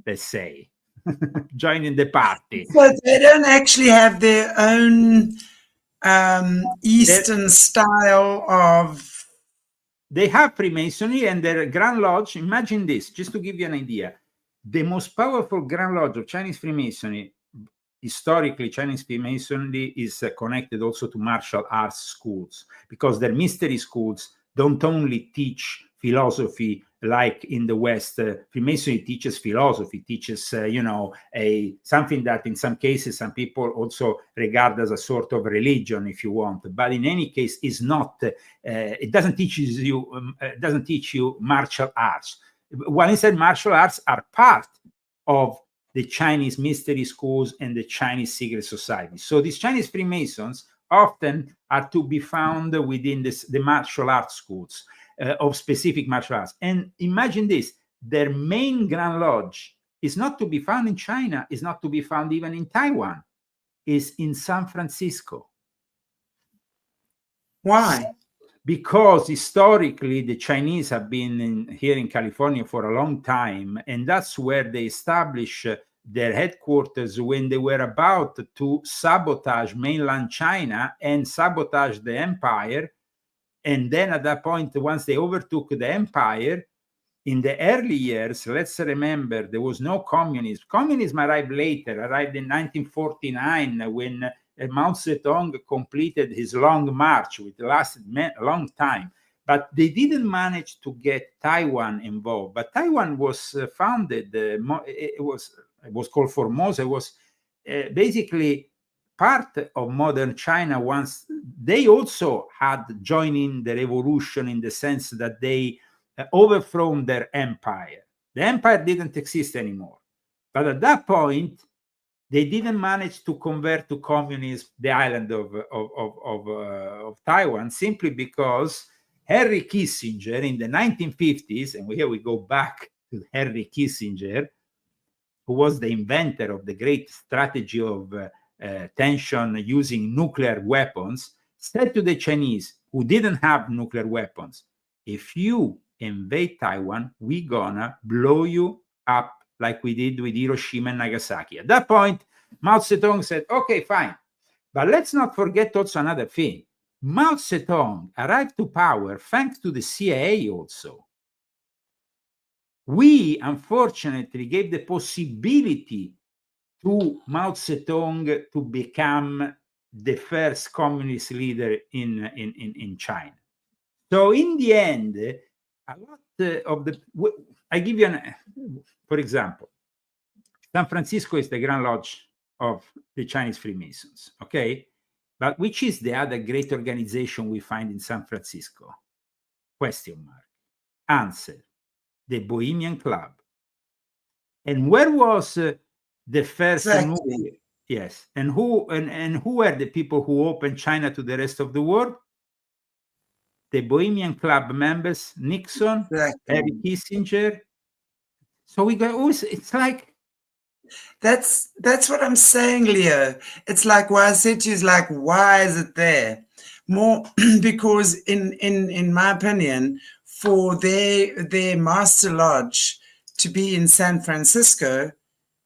let's say, join in the party. So they don't actually have their own Eastern style of... They have Freemasonry and their Grand Lodge. Imagine this, just to give you an idea. The most powerful Grand Lodge of Chinese Freemasonry, historically, Chinese Freemasonry is connected also to martial arts schools, because their mystery schools don't only teach philosophy like in the West. Freemasonry teaches philosophy, teaches, something that in some cases some people also regard as a sort of religion, if you want. But in any case, is not. It doesn't teach you martial arts. While instead, martial arts are part of the Chinese mystery schools and the Chinese secret societies. So these Chinese Freemasons often are to be found within the martial arts schools of specific martial arts. And imagine this, their main Grand Lodge is not to be found in China, is not to be found even in Taiwan, is in San Francisco. Why? Because historically the Chinese have been here in California for a long time, and that's where they established their headquarters when they were about to sabotage mainland China and sabotage the empire. And then at that point, once they overtook the empire, in the early years, let's remember, there was no communism. Communism arrived later, arrived in 1949 when Mao Zedong completed his long march, which lasted a long time. But they didn't manage to get Taiwan involved. But Taiwan was founded, it was called Formosa. It was basically part of modern China once. They also had joined in the revolution in the sense that they overthrown their empire. The empire didn't exist anymore. But at that point, they didn't manage to convert to communism the island of Taiwan, simply because Henry Kissinger in the 1950s, and here we go back to Henry Kissinger, who was the inventor of the great strategy of tension using nuclear weapons, said to the Chinese, who didn't have nuclear weapons, if you invade Taiwan, we're gonna blow you up like we did with Hiroshima and Nagasaki. At that point, Mao Zedong said, okay, fine. But let's not forget also another thing. Mao Zedong arrived to power thanks to the CIA also. We, unfortunately, gave the possibility to Mao Zedong to become the first communist leader in China. So in the end, a lot of I give you for example, San Francisco is the Grand Lodge of the Chinese Freemasons. Okay. But which is the other great organization we find in San Francisco? Question mark. Answer. The Bohemian Club. And where was the first movie? Yes. And who were the people who opened China to the rest of the world? The Bohemian Club members, Nixon, Henry Kissinger. So we go, it's like, that's what I'm saying, Leo. It's like why I said to you is like, why is it there? More because in my opinion, for their master lodge to be in San Francisco,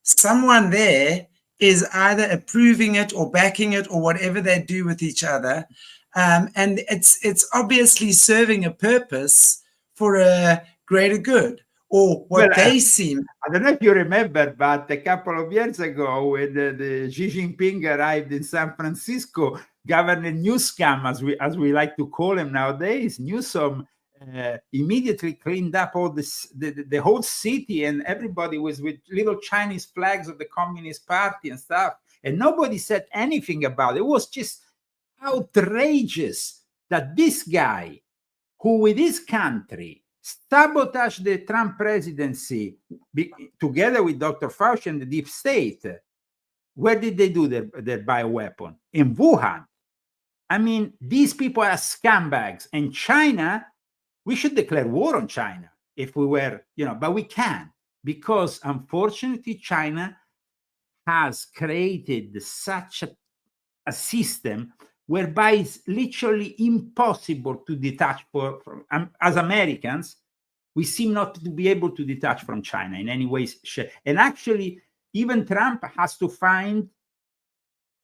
someone there is either approving it or backing it or whatever they do with each other. And it's obviously serving a purpose for a greater good, or what they seem. I don't know if you remember, but a couple of years ago, when the Xi Jinping arrived in San Francisco, Governor Newsom, as we like to call him nowadays, Newsom immediately cleaned up all the whole city, and everybody was with little Chinese flags of the Communist Party and stuff, and nobody said anything about it. It was just outrageous that this guy, who with his country sabotaged the Trump presidency together with Dr. Fauci and the deep state, where did they do their bioweapon? In Wuhan. I mean, these people are scumbags. And China, we should declare war on China if we were, but we can't, because unfortunately China has created such a system whereby it's literally impossible to detach from as Americans, we seem not to be able to detach from China in any way. And actually, even Trump has to find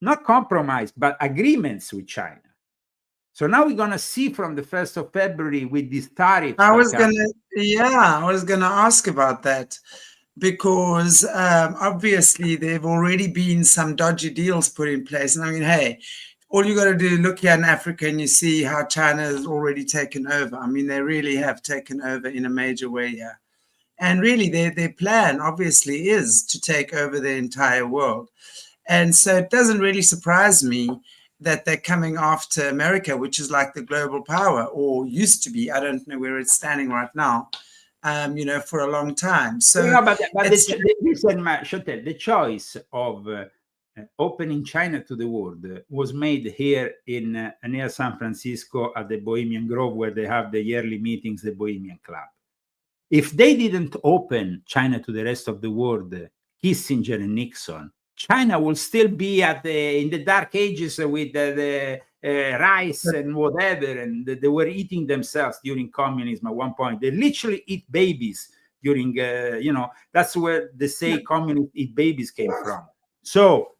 not compromise, but agreements with China. So now we're going to see from the 1st of February with these tariffs. I was going to ask about that, because obviously there've already been some dodgy deals put in place. And I mean, hey, all you got to do is look here in Africa and you see how China has already taken over. I mean, they really have taken over in a major way here. And really, their plan, obviously, is to take over the entire world. And so it doesn't really surprise me that they're coming after America, which is like the global power, or used to be. I don't know where it's standing right now, for a long time. So, but the choice of opening China to the world was made here in near San Francisco at the Bohemian Grove, where they have the yearly meetings, the Bohemian Club. If they didn't open China to the rest of the world, Kissinger and Nixon, China will still be in the dark ages with the rice and whatever, and they were eating themselves during communism at one point. They literally eat babies during, that's where they say communists eat babies came from. So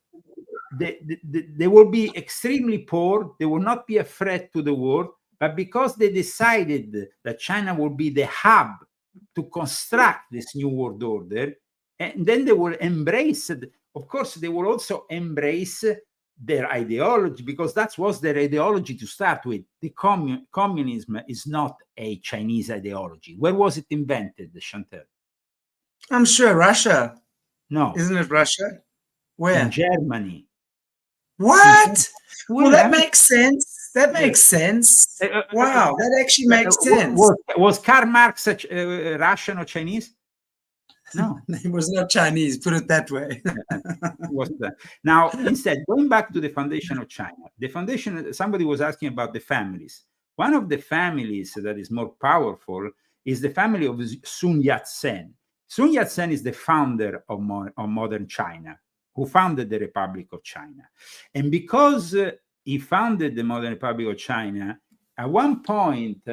they will be extremely poor. They will not be a threat to the world, but because they decided that China will be the hub to construct this new world order, and then they will embrace it. Of course, they will also embrace their ideology, because that was their ideology to start with. The communism is not a Chinese ideology. Where was it invented, Chantelle? I'm sure Russia. No. Isn't it Russia? Where? In Germany. What? Well, that makes sense. That makes sense. Wow, that actually makes sense. Was Karl Marx Russian or Chinese? No, he was not Chinese, put it that way. Now, instead, going back to the foundation of China, the foundation, somebody was asking about the families. One of the families that is more powerful is the family of Sun Yat-sen. Sun Yat-sen is the founder of modern China, who founded the Republic of China. And because he founded the modern Republic of China, at one point,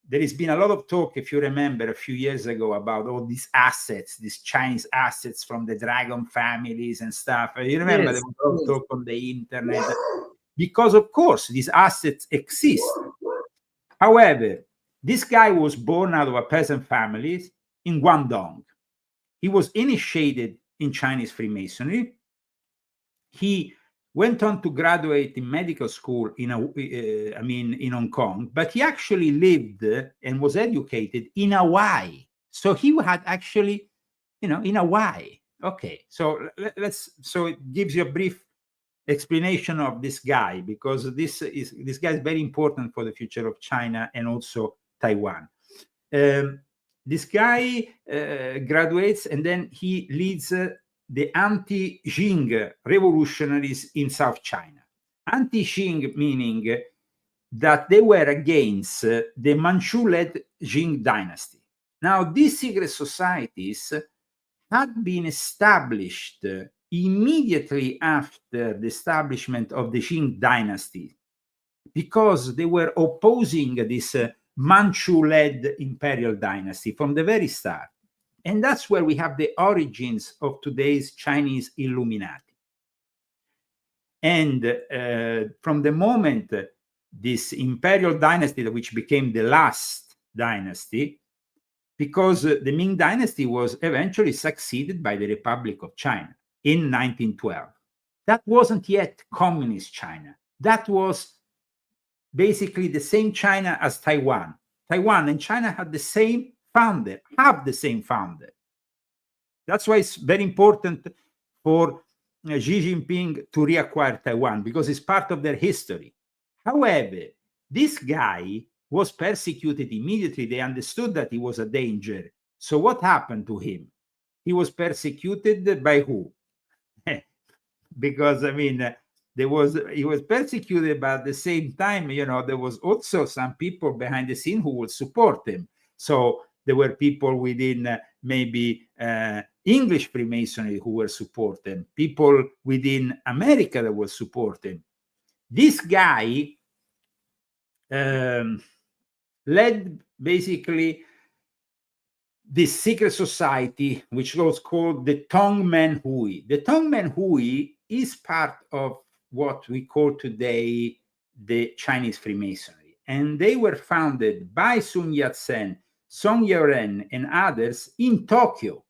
there has been a lot of talk, if you remember, a few years ago about all these assets, these Chinese assets from the dragon families and stuff. You remember, there was a lot of talk on the internet, because, of course, these assets exist. However, this guy was born out of a peasant family in Guangdong. He was initiated in Chinese Freemasonry. He went on to graduate in medical school in Hong Kong, but he actually lived and was educated in Hawaii. So he had actually, in Hawaii. Okay, so so it gives you a brief explanation of this guy, because this guy is very important for the future of China and also Taiwan. This guy graduates, and then he leads the anti-Jing revolutionaries in South China. Anti-Jing meaning that they were against the Manchu-led Jing dynasty. Now, these secret societies had been established immediately after the establishment of the Qing dynasty, because they were opposing this Manchu-led imperial dynasty from the very start. And that's where we have the origins of today's Chinese Illuminati. And from the moment this imperial dynasty, which became the last dynasty, because the Ming dynasty was eventually succeeded by the Republic of China in 1912. That wasn't yet communist China. That was basically the same China as Taiwan. Taiwan and China had the same founder, have the same founder. That's why it's very important for Xi Jinping to reacquire Taiwan, because it's part of their history. However, this guy was persecuted immediately. They understood that he was a danger. So what happened to him? He was persecuted by who? Because, I mean, he was persecuted, but at the same time, there was also some people behind the scene who would support him. So there were people within maybe English Freemasonry who were supporting, people within America that were supporting. This guy led basically this secret society, which was called the Tongmen Hui. The Tongmen Hui is part of what we call today the Chinese Freemasonry. And they were founded by Sun Yat-sen, Song Yao-ren, and others in Tokyo,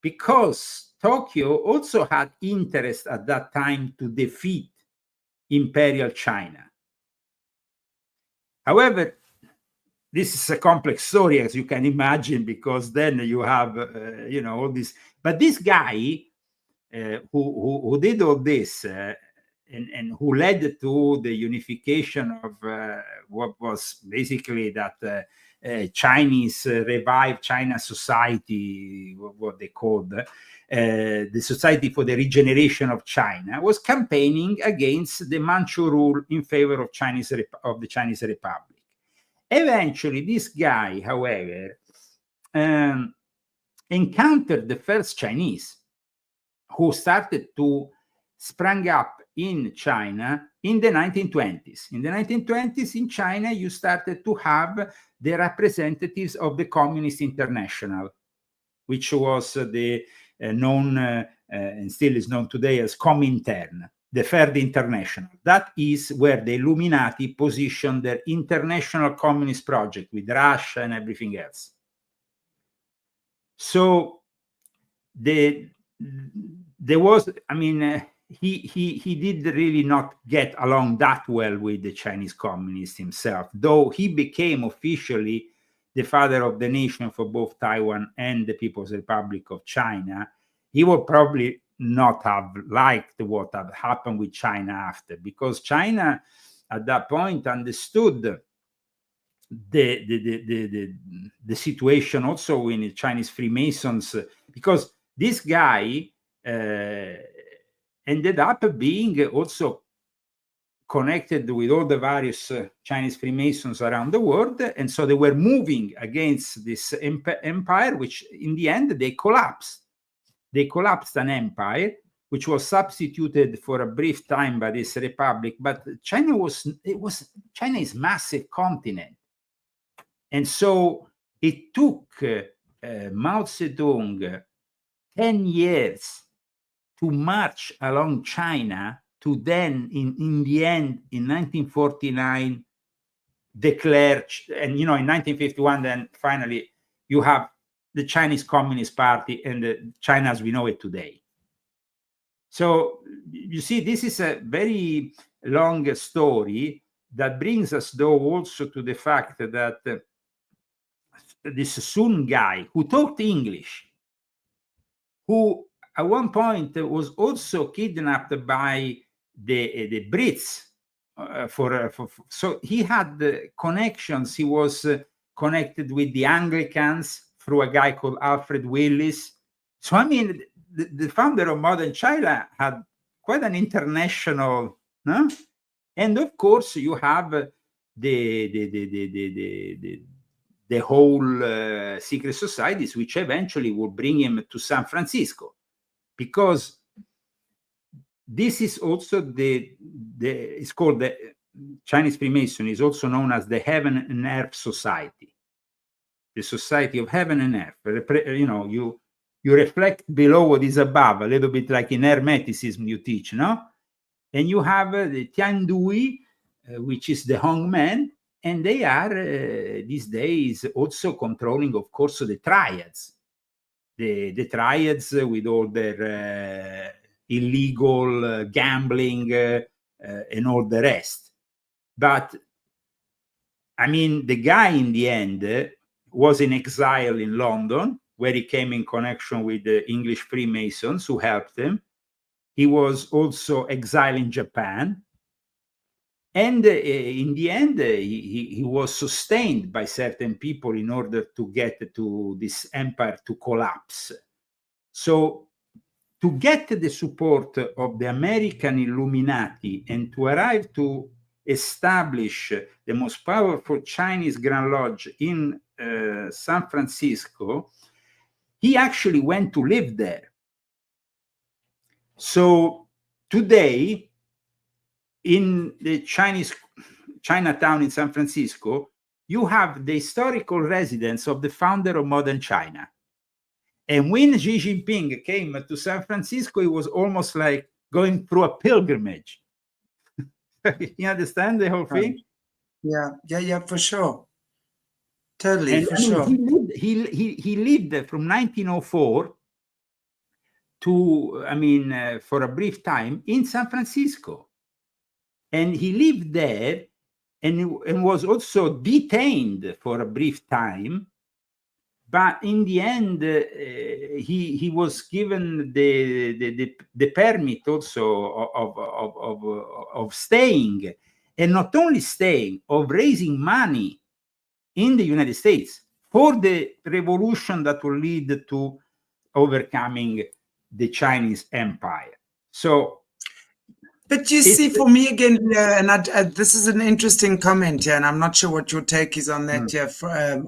because Tokyo also had interest at that time to defeat Imperial China. However, this is a complex story, as you can imagine, because then you have, all this. But this guy who did all this and who led to the unification of what was basically that Chinese revived China Society, what they called the Society for the Regeneration of China, was campaigning against the Manchu rule in favor of the Chinese Republic. Eventually, this guy, however, encountered the first Chinese who started to sprang up in China in the 1920s. In the 1920s, in China, you started to have the representatives of the Communist International, which was the known and still is known today as Comintern, the Third International. That is where the Illuminati positioned their international communist project with Russia and everything else. So there was, I mean, he did really not get along that well with the Chinese communists himself, though he became officially the father of the nation for both Taiwan and the People's Republic of China. He would probably not have liked what had happened with China after, because China at that point understood the situation also in the Chinese Freemasons, because this guy ended up being also connected with all the various Chinese Freemasons around the world. And so they were moving against this empire, which in the end they collapsed. They collapsed an empire which was substituted for a brief time by this republic. But China is massive continent. And so it took Mao Zedong 10 years to march along China to then, in the end, in 1949, declare, and in 1951, then finally you have the Chinese Communist Party and China as we know it today. So you see, this is a very long story that brings us, though, also to the fact that this Sun guy who talked English, who at one point was also kidnapped by the Brits. So he had connections. He was connected with the Anglicans through a guy called Alfred Willis. So I mean, the founder of modern China had quite an international, no? And of course, you have the whole secret societies, which eventually will bring him to San Francisco, because this is also it's called the Chinese Freemason, is also known as the Heaven and Earth Society, the Society of Heaven and Earth. You know, you reflect below what is above, a little bit like in Hermeticism you teach, no? And you have the Tiandui, which is the Hongmen, and they are these days also controlling, of course, the triads. The triads with all their illegal gambling and all the rest. But I mean, the guy in the end was in exile in London, where he came in connection with the English Freemasons who helped him. He was also exiled in Japan. And in the end, he was sustained by certain people in order to get to this empire to collapse. So to get the support of the American Illuminati and to arrive to establish the most powerful Chinese Grand Lodge in San Francisco, he actually went to live there. So today, in the Chinatown in San Francisco, you have the historical residence of the founder of modern China. And when Xi Jinping came to San Francisco, it was almost like going through a pilgrimage. You understand the whole thing? Yeah, for sure. Totally, and for I mean, sure. He lived from 1904 to, for a brief time in San Francisco. And he lived there and was also detained for a brief time. But in the end, he was given the permit also of staying, and not only staying, of raising money in the United States for the revolution that will lead to overcoming the Chinese empire. So, but you see, for me again, and this is an interesting comment here, and I'm not sure what your take is on that,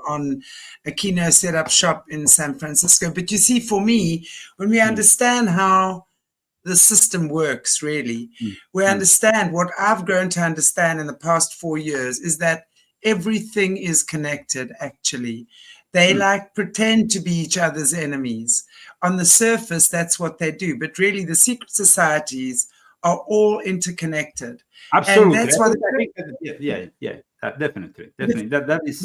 on Aquino set up shop in San Francisco. But you see, for me, when we understand how the system works, really, we understand what I've grown to understand in the past 4 years is that everything is connected, actually. They pretend to be each other's enemies. On the surface, that's what they do. But really, the secret societies are all interconnected. Absolutely. And that's why definitely. That is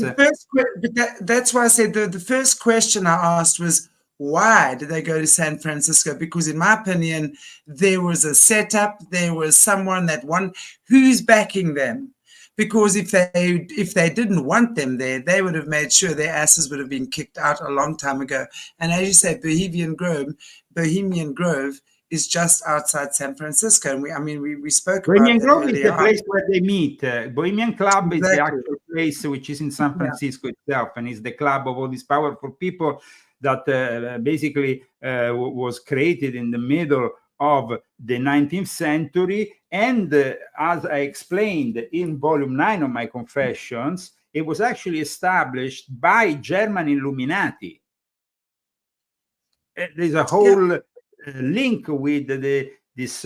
that's why I said the first question I asked was, why did they go to San Francisco? Because in my opinion, there was a setup, there was someone that who's backing them. Because if they didn't want them there, they would have made sure their asses would have been kicked out a long time ago. And as you say, Bohemian Grove is just outside San Francisco. And we spoke Bohemian about Grove that is the place where they meet. Bohemian Club is the actual place, which is in San Francisco itself, and is the club of all these powerful people that basically was created in the middle of the 19th century. And as I explained in volume 9 of my Confessions, it was actually established by German Illuminati. There's a whole link with this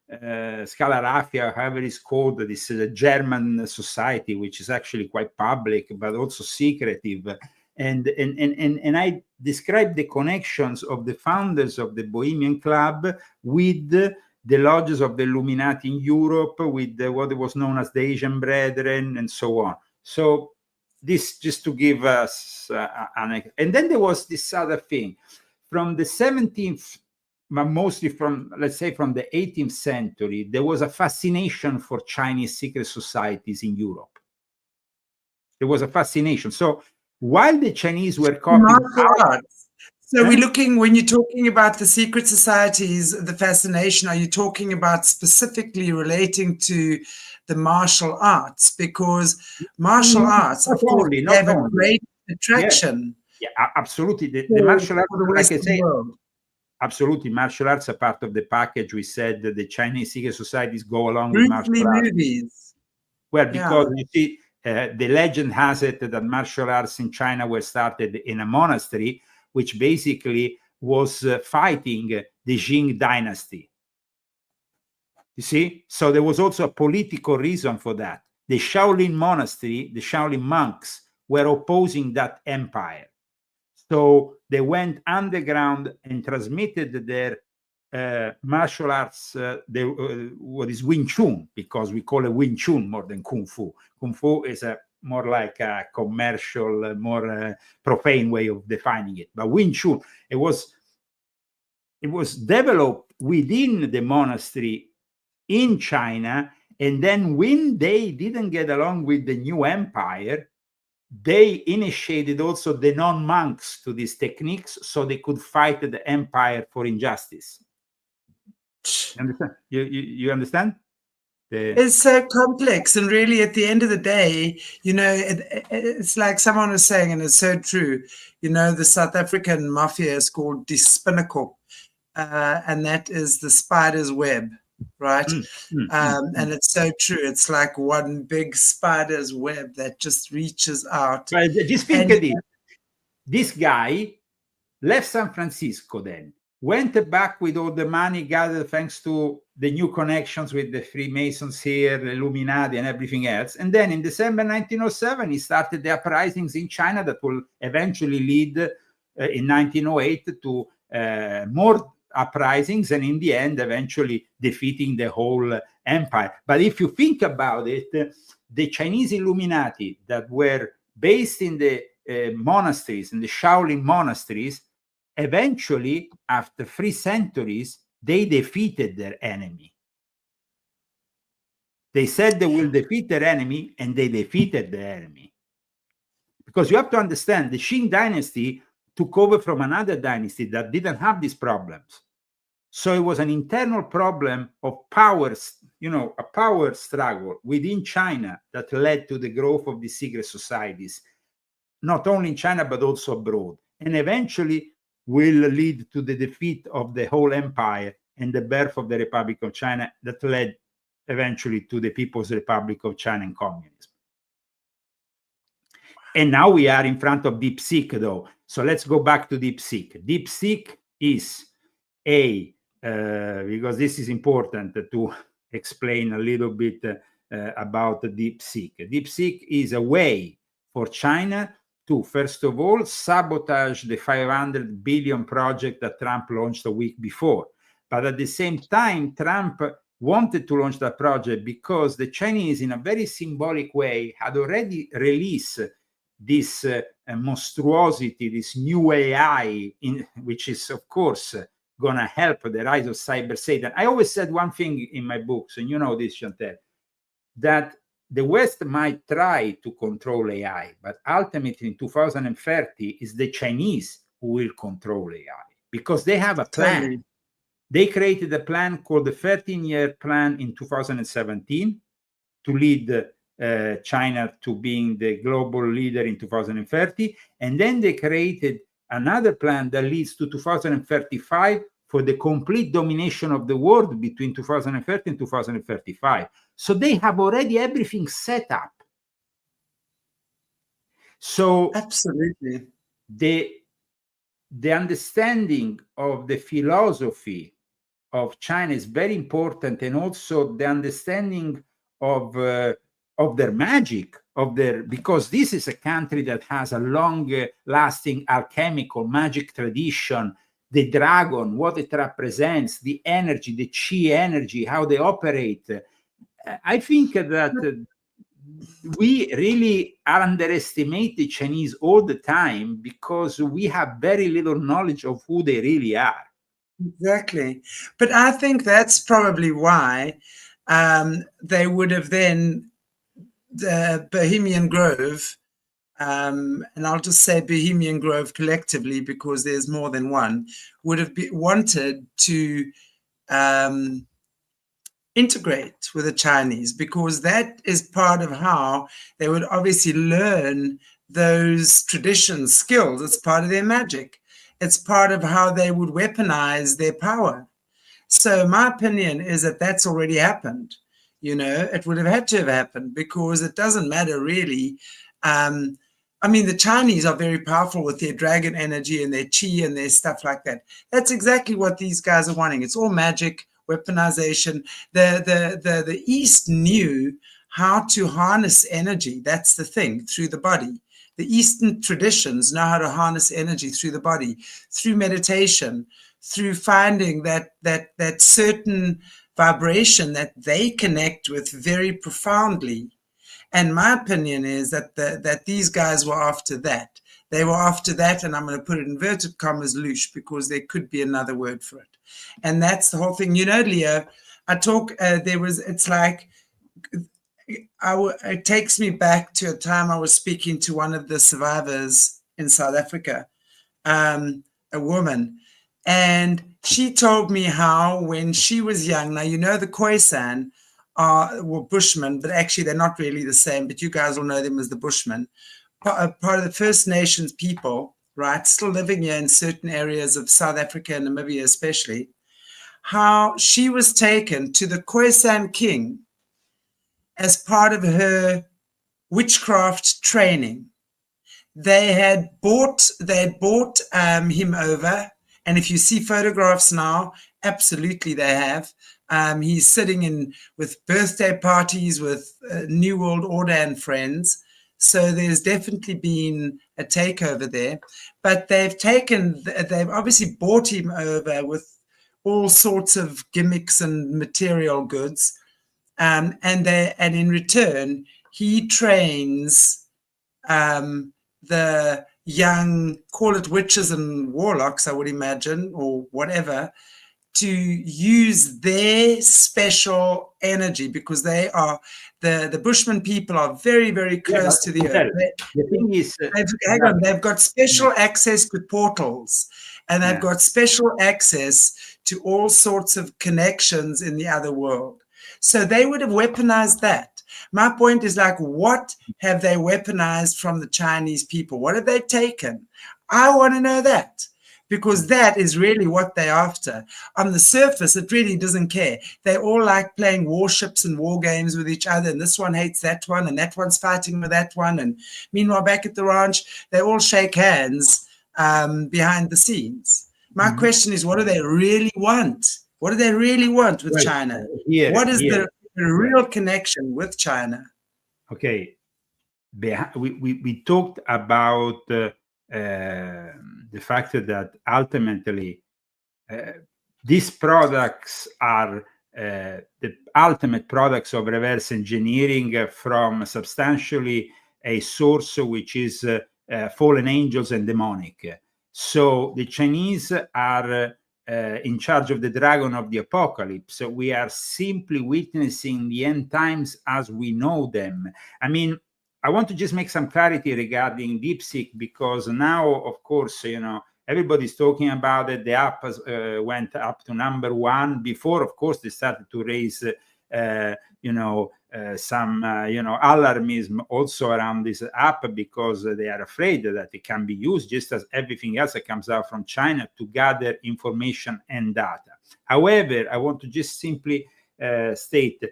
Scalaraffia, however it's called, this German society, which is actually quite public, but also secretive. And I described the connections of the founders of the Bohemian Club with the lodges of the Illuminati in Europe, with what was known as the Asian Brethren, and so on. So this just to give us and then there was this other thing. From the 17th, but mostly from, let's say, from the 18th century, there was a fascination for Chinese secret societies in Europe. There was a fascination. So while the Chinese were copying So we're looking, when you're talking about the secret societies, the fascination, are you talking about specifically relating to the martial arts? Because martial arts, of course, have a great attraction. Yeah, absolutely. The martial arts, for the like I Western say, world. absolutely, martial arts are part of the package. We said that the Chinese secret societies go along with martial arts. Movies. Well, because you see, the legend has it that martial arts in China were started in a monastery, which basically was fighting the Jing dynasty. You see? So there was also a political reason for that. The Shaolin monastery, the Shaolin monks, were opposing that empire. So they went underground and transmitted their martial arts, what is Wing Chun, because we call it Wing Chun more than Kung Fu. Kung Fu is more like a commercial, more profane way of defining it. But Wing Chun, it was developed within the monastery in China, and then when they didn't get along with the new empire, they initiated also the non-monks to these techniques so they could fight the empire for injustice. You understand? You understand? It's so complex, and really at the end of the day, it's like someone was saying, and it's so true, the South African mafia is called die Spinnekop, and that is the spider's web, right? And it's so true. It's like one big spider's web that just reaches out. But just think of it. This guy left San Francisco then, went back with all the money gathered thanks to the new connections with the Freemasons here, the Illuminati and everything else. And then in December 1907, he started the uprisings in China that will eventually lead in 1908 to more uprisings, and in the end, eventually defeating the whole empire. But if you think about it, the Chinese Illuminati that were based in the monasteries, in the Shaolin monasteries, eventually, after 3 centuries, they defeated their enemy. They said they will defeat their enemy, and they defeated the enemy. Because you have to understand, the Qing dynasty took over from another dynasty that didn't have these problems. So it was an internal problem of powers, a power struggle within China that led to the growth of the secret societies, not only in China, but also abroad. And eventually will lead to the defeat of the whole empire and the birth of the Republic of China that led eventually to the People's Republic of China and communism. And now we are in front of DeepSeek, though. So let's go back to DeepSeek. DeepSeek is because this is important to explain a little bit about DeepSeek. DeepSeek is a way for China to, first of all, sabotage the 500 billion project that Trump launched a week before. But at the same time, Trump wanted to launch that project because the Chinese, in a very symbolic way, had already released this monstruosity, this new AI, which is, of course, going to help the rise of cyber Satan. I always said one thing in my books, and you know this, Chantelle, that the West might try to control AI, but ultimately in 2030 is the Chinese who will control AI because they have a plan. Totally. They created a plan called the 13-year plan in 2017 to lead China to being the global leader in 2030. And then they created another plan that leads to 2035 for the complete domination of the world between 2030 and 2035. So they have already everything set up. So absolutely, the understanding of the philosophy of China is very important, and also the understanding of their magic, because this is a country that has a long-lasting alchemical magic tradition. The dragon, what it represents, the energy, the chi energy, how they operate. I think that we really underestimate the Chinese all the time because we have very little knowledge of who they really are. Exactly. But I think that's probably why they would have then, the Bohemian Grove, and I'll just say Bohemian Grove collectively because there's more than one, would have wanted to integrate with the Chinese, because that is part of how they would obviously learn those traditions, skills. It's part of their magic. It's part of how they would weaponize their power. So my opinion is that that's already happened. It would have had to have happened, because it doesn't matter really. I mean, the Chinese are very powerful with their dragon energy and their chi and their stuff like that. That's exactly what these guys are wanting. It's all magic, weaponization. The East knew how to harness energy. That's the thing, through the body. The Eastern traditions know how to harness energy through the body, through meditation, through finding that certain vibration that they connect with very profoundly. And my opinion is that these guys were after that. They were after that, and I'm going to put it in inverted commas, loosh, because there could be another word for it. And that's the whole thing. Leo, it's like, it takes me back to a time I was speaking to one of the survivors in South Africa, a woman, and she told me how when she was young, now the Khoisan were Bushmen, but actually they're not really the same, but you guys will know them as the Bushmen, part of the First Nations people, right, still living here in certain areas of South Africa and Namibia especially, how she was taken to the Khoisan king as part of her witchcraft training. They had bought him over, and if you see photographs now, absolutely they have. He's sitting with birthday parties with New World Order and friends. So there's definitely been a takeover there. But they've obviously bought him over with all sorts of gimmicks and material goods. And in return, he trains the young, call it witches and warlocks, I would imagine, or whatever, to use their special energy, because they are the Bushman people are very, very close to the earth. The thing is, they've got special access to portals, and they've got special access to all sorts of connections in the other world. So they would have weaponized that. My point is, like, what have they weaponized from the Chinese people? What have they taken? I want to know that, because that is really what they're after. On the surface, it really doesn't care. They all like playing warships and war games with each other, and this one hates that one, and that one's fighting with that one. And meanwhile, back at the ranch, they all shake hands behind the scenes. My question is, what do they really want? What do they really want with China? What is the real connection with China? Okay. We talked about the fact that ultimately these products are the ultimate products of reverse engineering from substantially a source which is fallen angels and demonic. So the Chinese are in charge of the dragon of the apocalypse. We are simply witnessing the end times as we know them. I mean, I want to just make some clarity regarding DeepSeek, because now, of course, everybody's talking about it. The app went up to number 1. Before, of course, they started to raise, some, alarmism also around this app, because they are afraid that it can be used just as everything else that comes out from China to gather information and data. However, I want to just simply state,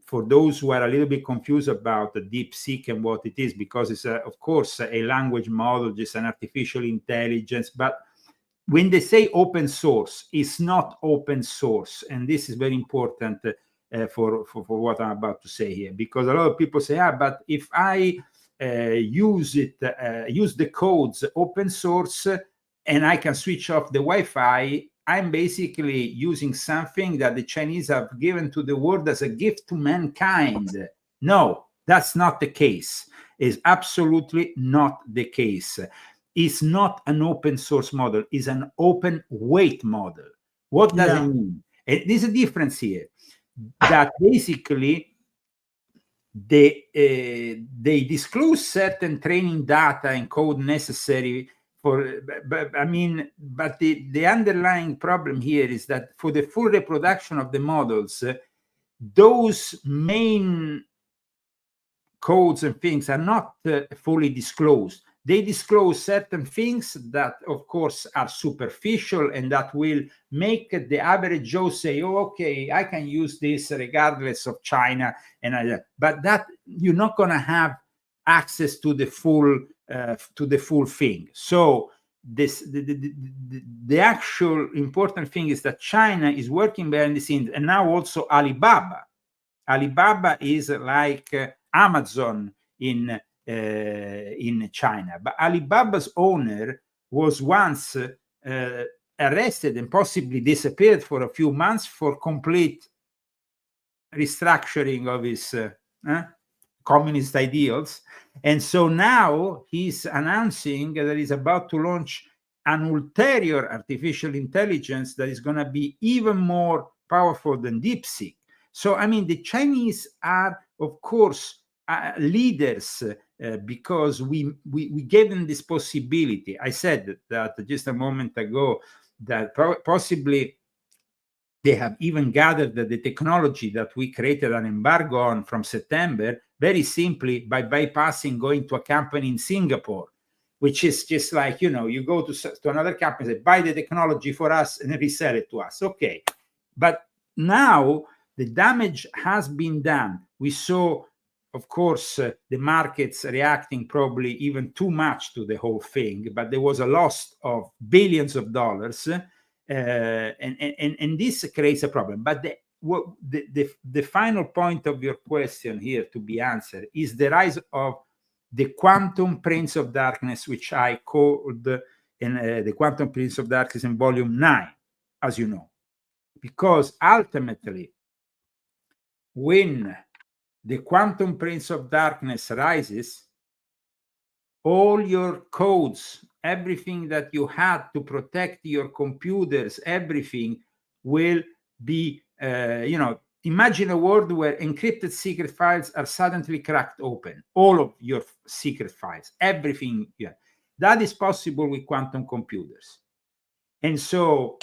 for those who are a little bit confused about the DeepSeek and what it is, because it's, of course, a language model, just an artificial intelligence. But when they say open source, it's not open source. And this is very important for what I'm about to say here, because a lot of people say, but if I use the codes open source and I can switch off the Wi-Fi, I'm basically using something that the Chinese have given to the world as a gift to mankind. No, that's not the case. It's absolutely not the case. It's not an open source model. It's an open weight model. What does it mean? There's a difference here. That basically they disclose certain training data and code necessary for, but the underlying problem here is that for the full reproduction of the models, those main codes and things are not fully disclosed. They disclose certain things that, of course, are superficial and that will make the average Joe say, oh, okay, I can use this regardless of China. But that you're not going to have access to the full thing. So the actual important thing is that China is working behind the scenes, and now also Alibaba. Alibaba is like Amazon in China, but Alibaba's owner was once arrested and possibly disappeared for a few months for complete restructuring of his communist ideals. And so now he's announcing that he's about to launch an ulterior artificial intelligence that is going to be even more powerful than DeepSeek. So, I mean, the Chinese are, of course, leaders because we gave them this possibility. I said that just a moment ago, that possibly they have even gathered the technology that we created an embargo on from September, very simply by bypassing going to a company in Singapore, which is just like, you go to another company, say, buy the technology for us and resell it to us. Okay. But now the damage has been done. We saw, of course, the markets reacting probably even too much to the whole thing, but there was a loss of billions of dollars. And this creates a problem. But the final point of your question here to be answered is the rise of the quantum prince of darkness, which I called the quantum prince of darkness in volume 9, as you know, because ultimately, when the quantum prince of darkness rises, all your codes, everything that you had to protect your computers, everything will be, imagine a world where encrypted secret files are suddenly cracked open. All of your secret files, everything. Yeah. That is possible with quantum computers. And so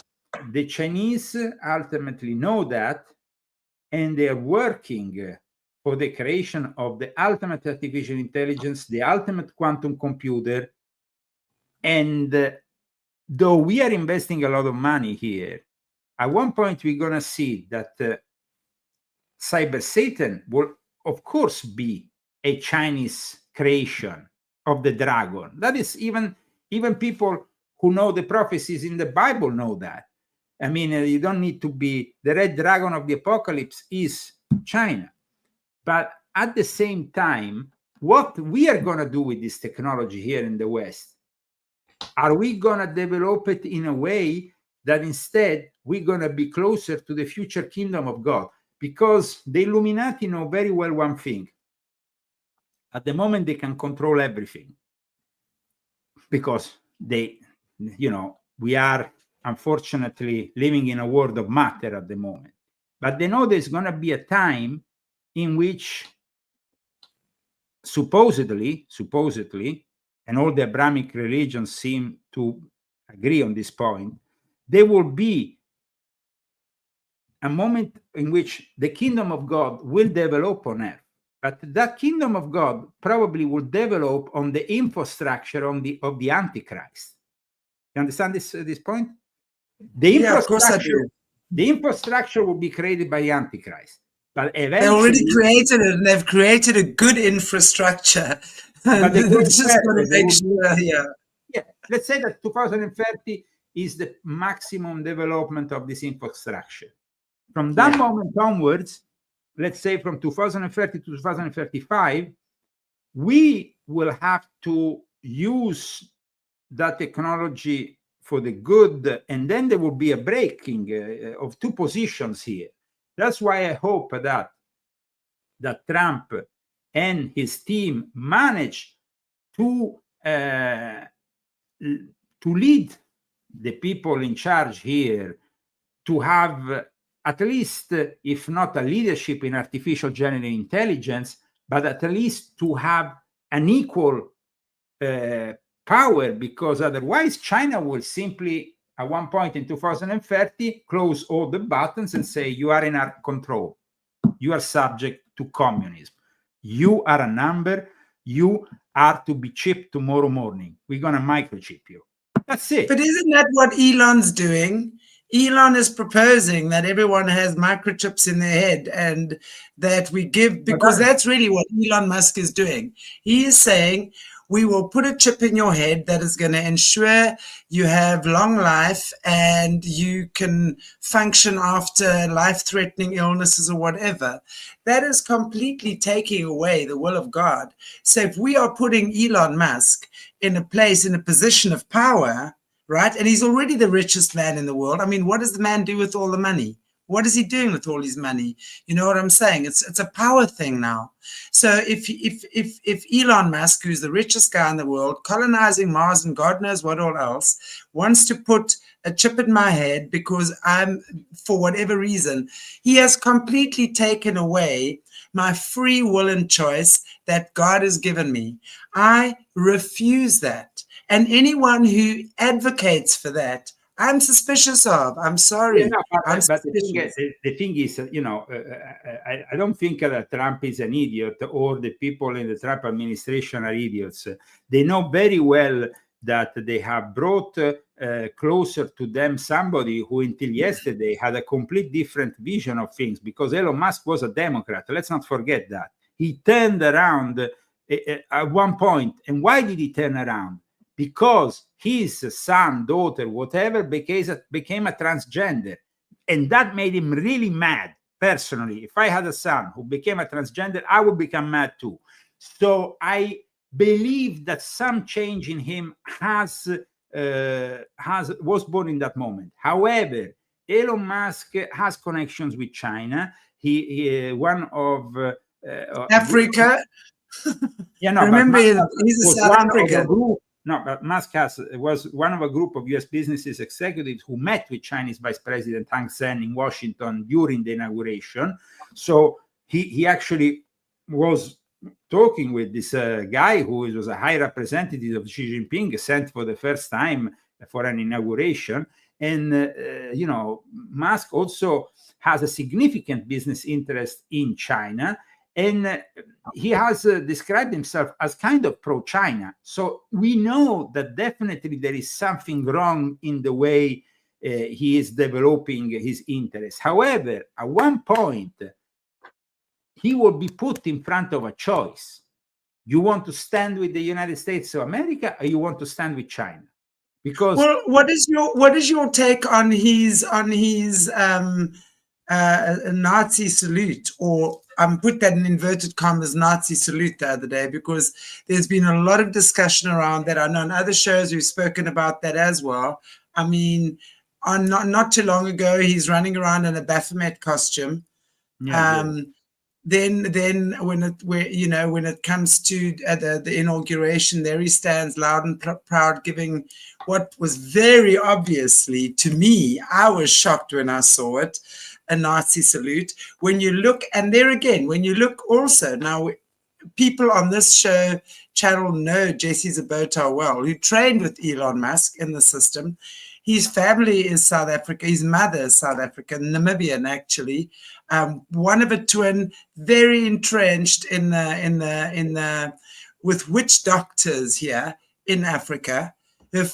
the Chinese ultimately know that, and they're working for the creation of the ultimate artificial intelligence, the ultimate quantum computer. And though we are investing a lot of money here, at one point we're going to see that Cyber Satan will, of course, be a Chinese creation of the dragon. That is, even people who know the prophecies in the Bible know that. I mean, you don't need to be, the red dragon of the apocalypse is China. But at the same time, what we are going to do with this technology here in the West, are we going to develop it in a way that instead we're going to be closer to the future kingdom of God? Because the Illuminati know very well one thing. At the moment, they can control everything. Because we are unfortunately living in a world of matter at the moment. But they know there's going to be a time in which supposedly, and all the Abrahamic religions seem to agree on this point, there will be a moment in which the kingdom of God will develop on earth. But that kingdom of God probably will develop on the infrastructure of the Antichrist. You understand this point? Yeah, of course I do. The infrastructure will be created by the Antichrist. But eventually, they already created it, and they've created a good infrastructure. But it's just going to make sure, yeah. Let's say that 2030 is the maximum development of this infrastructure. From that moment onwards, let's say from 2030 to 2035, we will have to use that technology for the good, and then there will be a breaking of two positions here. That's why I hope that Trump and his team manage to lead the people in charge here to have at least, if not a leadership in artificial general intelligence, but at least to have an equal power, because otherwise China will simply, at one point in 2030, close all the buttons and say, you are in our control. You are subject to communism. You are a number. You are to be chipped tomorrow morning. We're going to microchip you. That's it. But isn't that what Elon's doing? Elon is proposing that everyone has microchips in their head, and that we give, because that's really what Elon Musk is doing. He is saying, we will put a chip in your head that is going to ensure you have long life and you can function after life-threatening illnesses or whatever. That is completely taking away the will of God. So if we are putting Elon Musk in a place, in a position of power, right? And he's already the richest man in the world. I mean, what does the man do with all the money? What is he doing with all his money? You know what I'm saying? It's a power thing now. So if Elon Musk, who's the richest guy in the world, colonizing Mars and God knows what all else, wants to put a chip in my head because I'm, for whatever reason, he has completely taken away my free will and choice that God has given me. I refuse that. And anyone who advocates for that, I'm suspicious of. I'm sorry. Yeah, no, I'm but the thing is, you know, I don't think that Trump is an idiot, or the people in the Trump administration are idiots. They know very well that they have brought closer to them somebody who until yesterday had a complete different vision of things, because Elon Musk was a Democrat. Let's not forget that. He turned around at one point. And why did he turn around? Because his son, daughter, whatever, became a transgender. And that made him really mad. Personally, if I had a son who became a transgender, I would become mad too. So I believe that some change in him was born in that moment. However, Elon Musk has connections with China. He one of Africa. Yeah, no. Remember, he's a South African. No, but Musk was one of a group of U.S. businesses executives who met with Chinese Vice President Hang Seng in Washington during the inauguration. So he actually was talking with this guy who was a high representative of Xi Jinping, sent for the first time for an inauguration. And, you know, Musk also has a significant business interest in China. And he has described himself as kind of pro-China. So we know that definitely there is something wrong in the way he is developing his interests. However, at one point, he will be put in front of a choice. You want to stand with the United States of America, or you want to stand with China? Because, well, what is your take on his Nazi salute, or put that in inverted commas, Nazi salute, the other day, because there's been a lot of discussion around that. I know on other shows we've spoken about that as well. I mean, not too long ago, he's running around in a Baphomet costume. Then when it comes to the inauguration, there he stands loud and proud, giving what was very obviously, to me, I was shocked when I saw it, a Nazi salute. When you look, and there again, when you look also, now people on this channel know Jesse Zabota well, who trained with Elon Musk in the system. His family is South Africa. His mother is South African, Namibian actually. One of a twin, very entrenched with witch doctors here in Africa. His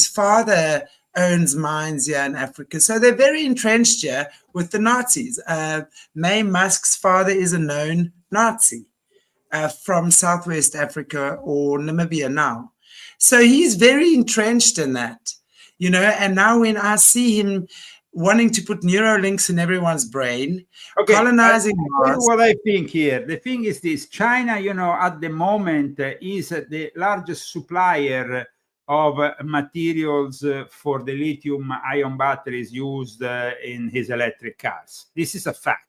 father owns mines here in Africa. So they're very entrenched here with the Nazis. May Musk's father is a known Nazi from Southwest Africa or Namibia now. So he's very entrenched in that, you know, and now when I see him wanting to put neurolinks in everyone's brain, colonizing Mars. What I think here, the thing is this: China, you know, at the moment is the largest supplier of materials for the lithium-ion batteries used in his electric cars. This is a fact.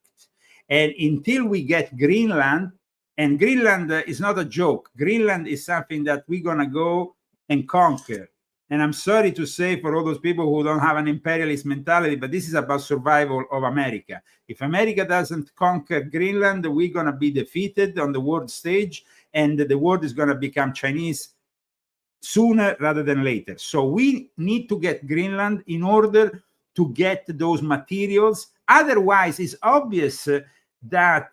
And until we get Greenland, and Greenland is not a joke. Greenland is something that we're going to go and conquer. And I'm sorry to say for all those people who don't have an imperialist mentality, but this is about survival of America. If America doesn't conquer Greenland, we're going to be defeated on the world stage, and the world is going to become Chinese sooner rather than later. So we need to get Greenland in order to get those materials. Otherwise, it's obvious that,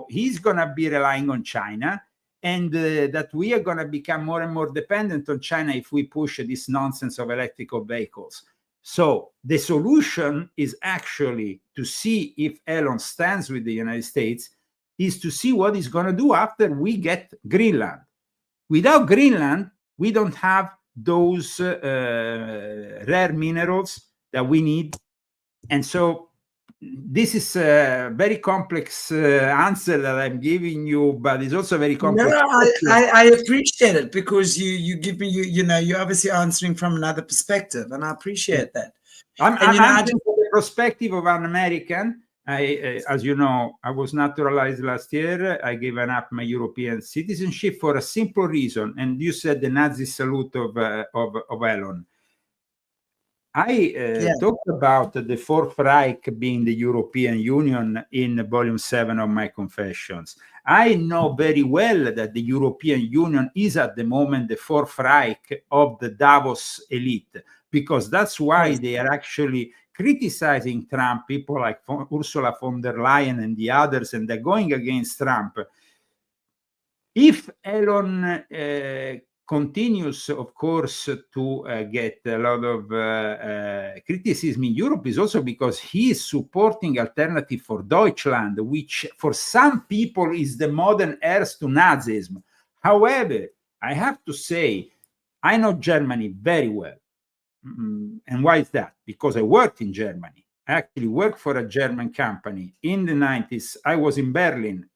he's going to be relying on China, and that we are going to become more and more dependent on China if we push this nonsense of electrical vehicles. So the solution is actually to see if Elon stands with the United States, is to see what he's going to do after we get Greenland. Without Greenland, we don't have those rare minerals that we need. And so this is a very complex answer that I'm giving you, but it's also very complex. No, I appreciate it, because you give me, you're obviously answering from another perspective, and I appreciate that. I'm answering from the perspective of an American. As you know, I was naturalized last year. I given up my European citizenship for a simple reason. And you said the Nazi salute of Elon. I talked about the Fourth Reich being the European Union in volume 7 of my Confessions. I know very well that the European Union is at the moment the Fourth Reich of the Davos elite, because that's why they are actually criticizing Trump, people like Ursula von der Leyen and the others, and they're going against Trump. If Elon continues, of course, to get a lot of criticism in Europe, is also because he is supporting Alternative for Deutschland, which for some people is the modern heirs to Nazism. However, I have to say, I know Germany very well. And why is that? Because I worked in Germany. I actually worked for a German company in the 90s. I was in Berlin.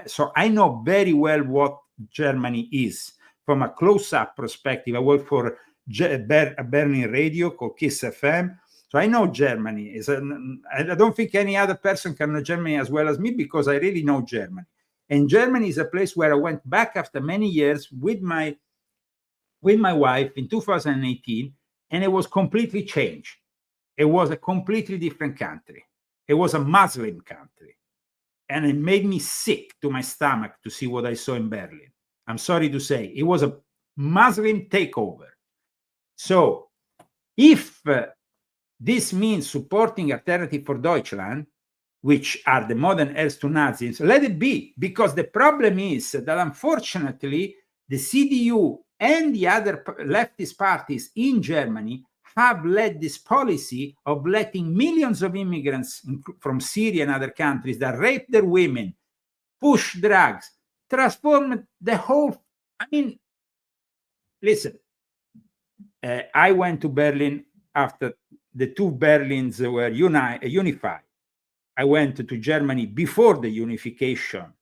So I know very well what Germany is from a close-up perspective. I worked for a Berlin radio called Kiss FM. So I know Germany. I don't think any other person can know Germany as well as me, because I really know Germany. And Germany is a place where I went back after many years with my wife in 2018. And it was completely changed. It was a completely different country. It was a Muslim country. And it made me sick to my stomach to see what I saw in Berlin. I'm sorry to say, it was a Muslim takeover. So if this means supporting Alternative for Deutschland, which are the modern heirs to Nazis, let it be. Because the problem is that, unfortunately, the CDU and the other leftist parties in Germany have led this policy of letting millions of immigrants from Syria and other countries that rape their women, push drugs, transform the whole. I mean, listen, I went to Berlin after the two Berlins were unified. I went to Germany before the unification.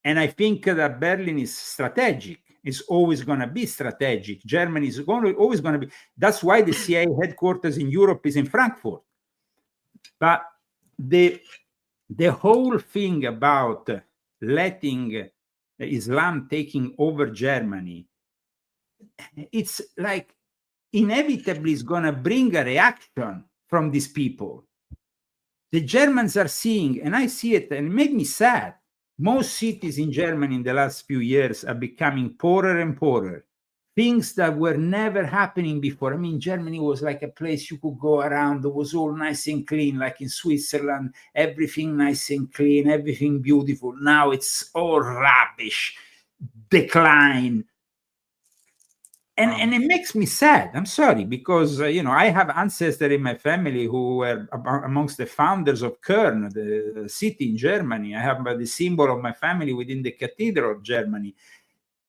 And I think that Berlin is strategic. It's always going to be strategic. Germany is always going to be. That's why the CIA headquarters in Europe is in Frankfurt. But the whole thing about letting Islam taking over Germany, it's like inevitably is going to bring a reaction from these people. The Germans are seeing, and I see it, and it made me sad. Most cities in Germany in the last few years are becoming poorer and poorer. Things that were never happening before. I mean, Germany was like a place you could go around. It was all nice and clean, like in Switzerland, everything nice and clean, everything beautiful. Now it's all rubbish, decline. And it makes me sad. I'm sorry, because, I have ancestors in my family who were amongst the founders of Köln, the city in Germany. I have the symbol of my family within the cathedral of Germany.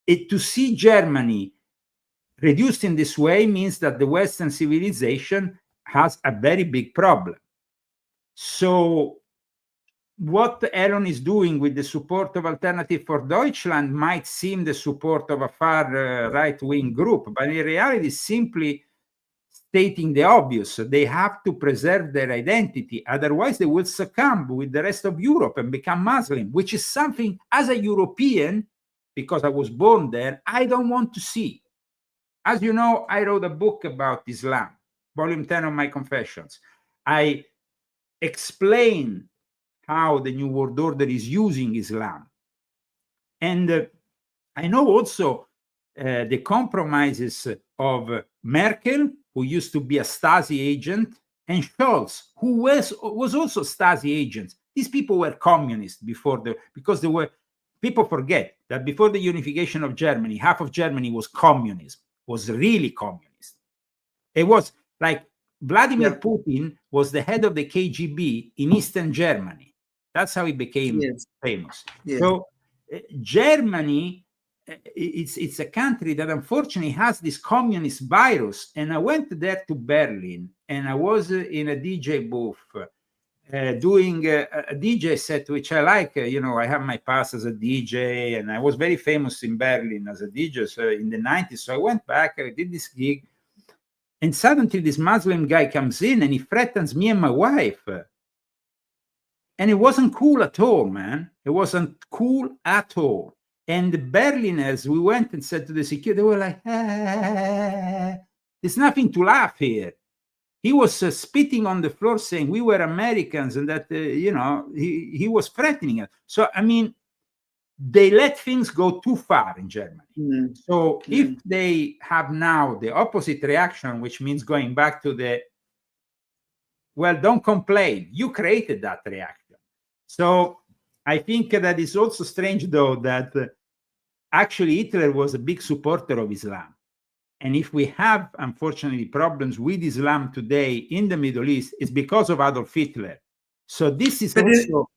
To see Germany reduced in this way means that the Western civilization has a very big problem. So what Elon is doing with the support of Alternative for Deutschland might seem the support of a far right-wing group, but in reality simply stating the obvious. They have to preserve their identity, otherwise they will succumb with the rest of Europe and become Muslim, which is something, as a European, because I was born there, I don't want to see. As you know, I wrote a book about Islam, volume 10 of my Confessions. I explain how the New World Order is using Islam. And I know also the compromises of Merkel, who used to be a Stasi agent, and Scholz, who was also Stasi agents. These people were communists because they were, people forget that before the unification of Germany, half of Germany was communism, was really communist. It was like Vladimir Putin was the head of the KGB in Eastern Germany. That's how he became famous. So Germany, it's a country that unfortunately has this communist virus. And I went there to Berlin, and I was in a DJ booth doing a DJ set, which I like. I have my past as a DJ, and I was very famous in Berlin as a DJ in the 90s. So I went back, I did this gig, and suddenly this Muslim guy comes in and he threatens me and my wife. And it wasn't cool at all, man. It wasn't cool at all. And the Berliners, we went and said to the security, they were like, there's nothing to laugh here. He was spitting on the floor saying we were Americans and that, he was threatening us. So, I mean, they let things go too far in Germany. So if they have now the opposite reaction, which means going back to don't complain. You created that reaction. So I think that it's also strange, though, that actually Hitler was a big supporter of Islam. And if we have, unfortunately, problems with Islam today in the Middle East, it's because of Adolf Hitler. So this is also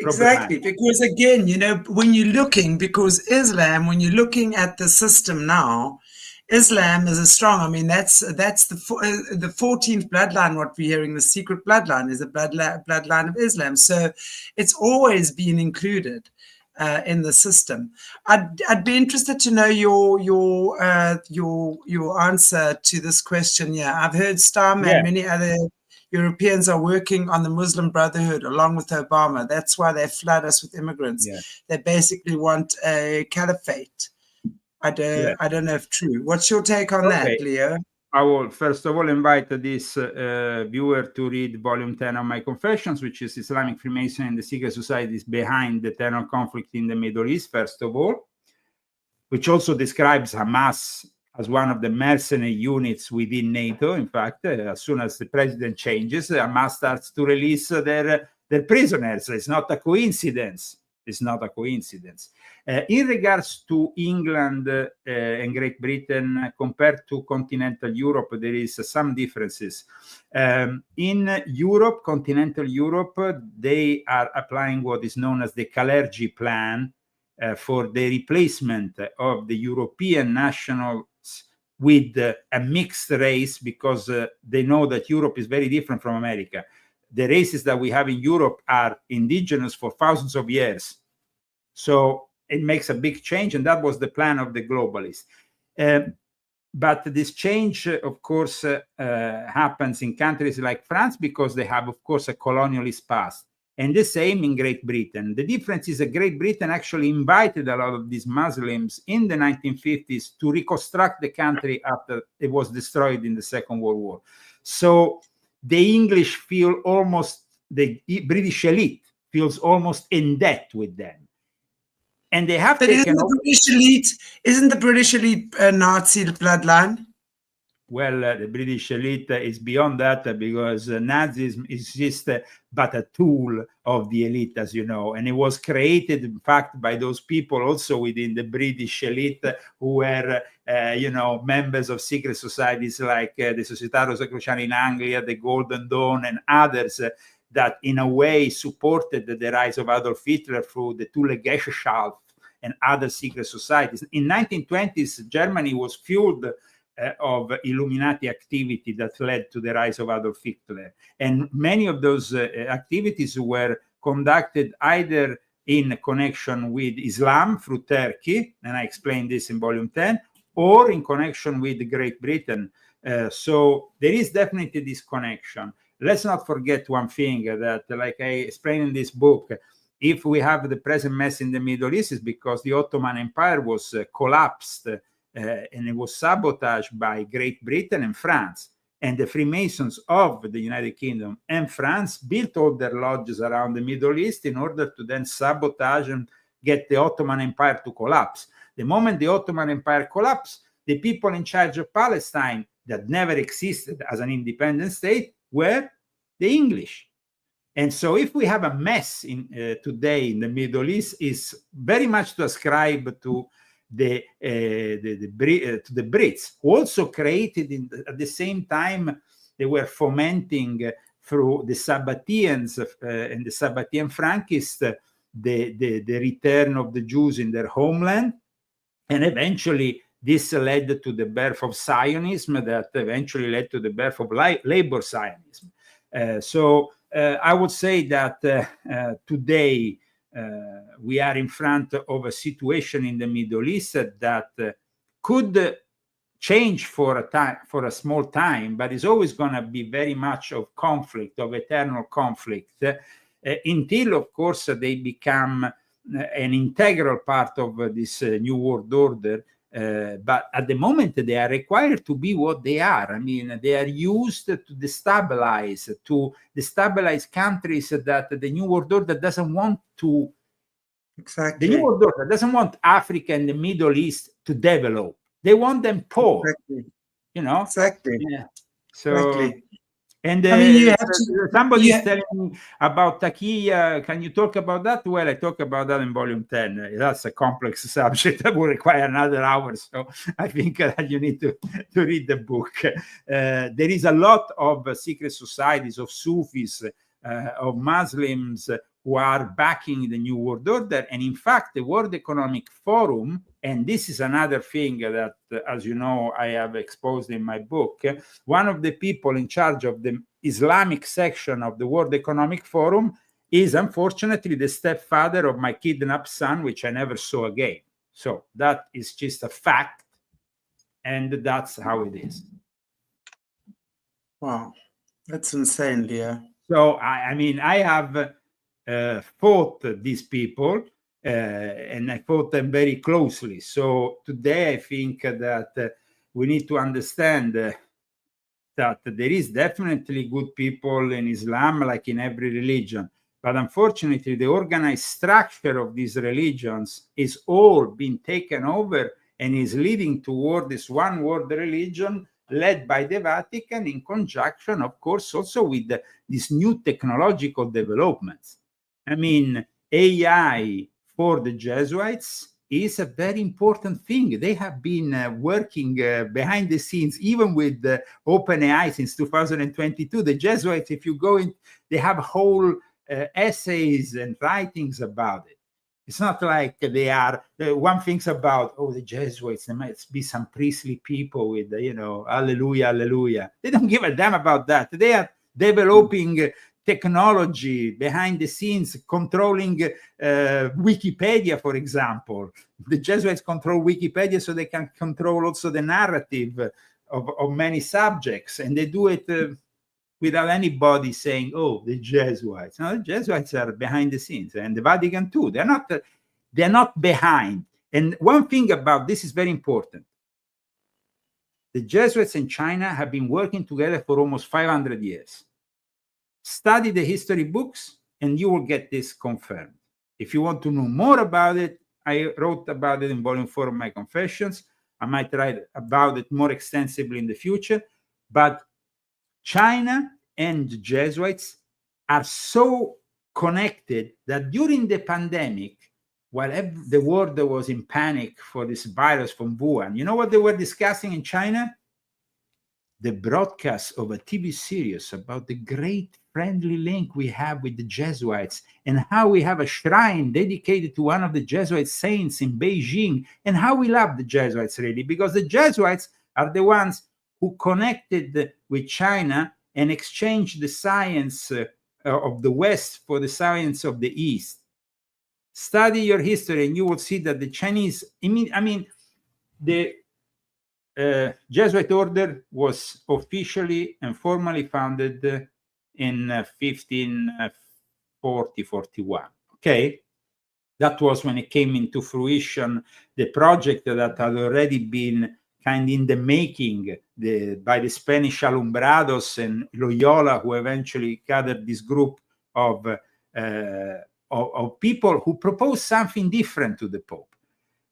exactly, because again, when you're looking, because Islam, when you're looking at the system now, Islam is a strong. I mean, that's the 14th bloodline. What we're hearing, the secret bloodline, is a bloodline of Islam. So it's always been included in the system. I'd be interested to know your answer to this question. Yeah, I've heard Starman and many other Europeans are working on the Muslim Brotherhood along with Obama. That's why they flood us with immigrants. They basically want a caliphate. I don't know if true. What's your take on that, Leo? I will first of all invite this viewer to read volume 10 of my Confessions, which is Islamic Freemason and the Secret Societies Behind the Eternal Conflict in the Middle East, first of all, which also describes Hamas as one of the mercenary units within NATO. In fact, as soon as the president changes, Hamas starts to release their prisoners. It's not a coincidence. It's not a coincidence. In regards to England and Great Britain compared to continental Europe, there is some differences. In Europe, continental Europe, they are applying what is known as the Clergy plan for the replacement of the European nationals with a mixed race, because they know that Europe is very different from America. The races that we have in Europe are indigenous for thousands of years. So it makes a big change, and that was the plan of the globalists. But this change, of course, happens in countries like France because they have, of course, a colonialist past. And the same in Great Britain. The difference is that Great Britain actually invited a lot of these Muslims in the 1950s to reconstruct the country after it was destroyed in the Second World War. So the English feel almost, the British elite feels almost in debt with them. And they have taken isn't the British elite a Nazi bloodline? Well, the British elite is beyond that, because Nazism is just but a tool of the elite, as you know. And it was created, in fact, by those people also within the British elite who were, members of secret societies like the Società Rosicruciana in Anglia, the Golden Dawn, and others that in a way supported the rise of Adolf Hitler through the Thule Gesellschaft and other secret societies. In 1920s, Germany was fueled of Illuminati activity that led to the rise of Adolf Hitler. And many of those activities were conducted either in connection with Islam through Turkey, and I explained this in volume 10, or in connection with Great Britain. So there is definitely this connection. Let's not forget one thing that, like I explained in this book, if we have the present mess in the Middle East, is because the Ottoman Empire was collapsed and it was sabotaged by Great Britain and France. And the Freemasons of the United Kingdom and France built all their lodges around the Middle East in order to then sabotage and get the Ottoman Empire to collapse. The moment the Ottoman Empire collapsed, the people in charge of Palestine that never existed as an independent state were the English. And so if we have a mess today in the Middle East, is very much to ascribe to the Brits, who also created at the same time they were fomenting through the Sabbateans and the Sabbatean Frankists the return of the Jews in their homeland, and eventually this led to the birth of Zionism, that eventually led to the birth of labor Zionism. So I would say that today we are in front of a situation in the Middle East that could change for a small time, but is always going to be very much of conflict, of eternal conflict, until, of course, they become an integral part of this new world order. But at the moment, they are required to be what they are. I mean, they are used to destabilize countries that the New World Order doesn't want to. Exactly. The New World Order doesn't want Africa and the Middle East to develop. They want them poor. Exactly. You know. Exactly. Yeah. So. Exactly. And I mean, somebody is telling me about Takia. Can you talk about that? Well, I talk about that in volume 10. That's a complex subject that will require another hour. So I think you need to read the book. There is a lot of secret societies, of Sufis, of Muslims who are backing the New World Order. And in fact, the World Economic Forum, and this is another thing that, as you know, I have exposed in my book, one of the people in charge of the Islamic section of the World Economic Forum is unfortunately the stepfather of my kidnapped son, which I never saw again. So that is just a fact, and that's how it is. Wow, that's insane, Leo. So, I mean, I have fought these people, and I fought them very closely. So today I think that we need to understand that there is definitely good people in Islam, like in every religion. But unfortunately, the organized structure of these religions is all being taken over and is leading toward this one world religion led by the Vatican, in conjunction, of course, also with these new technological developments. I mean, AI for the Jesuits is a very important thing. They have been working behind the scenes, even with OpenAI since 2022. The Jesuits, if you go in, they have whole essays and writings about it. It's not like they are, one thinks about, oh, the Jesuits, there might be some priestly people with, hallelujah, hallelujah. They don't give a damn about that. They are developing technology behind the scenes, controlling Wikipedia, for example. The Jesuits control Wikipedia so they can control also the narrative of many subjects, and they do it without anybody saying, oh, the Jesuits. No, the Jesuits are behind the scenes, and the Vatican too. They're not behind. And one thing about this is very important. The Jesuits in China have been working together for almost 500 years. Study the history books, and you will get this confirmed. If you want to know more about it, I wrote about it in volume 4 of my Confessions. I might write about it more extensively in the future. But China and the Jesuits are so connected that during the pandemic, while the world was in panic for this virus from Wuhan, you know what they were discussing in China? The broadcast of a TV series about the great friendly link we have with the Jesuits, and how we have a shrine dedicated to one of the Jesuit saints in Beijing, and how we love the Jesuits, really, because the Jesuits are the ones who connected with China and exchanged the science of the West for the science of the East. Study your history and you will see that the Chinese, the Jesuit order was officially and formally founded in 1540-41. Okay, that was when it came into fruition, the project that had already been kind in the making by the Spanish Alumbrados and Loyola, who eventually gathered this group of people who proposed something different to the Pope.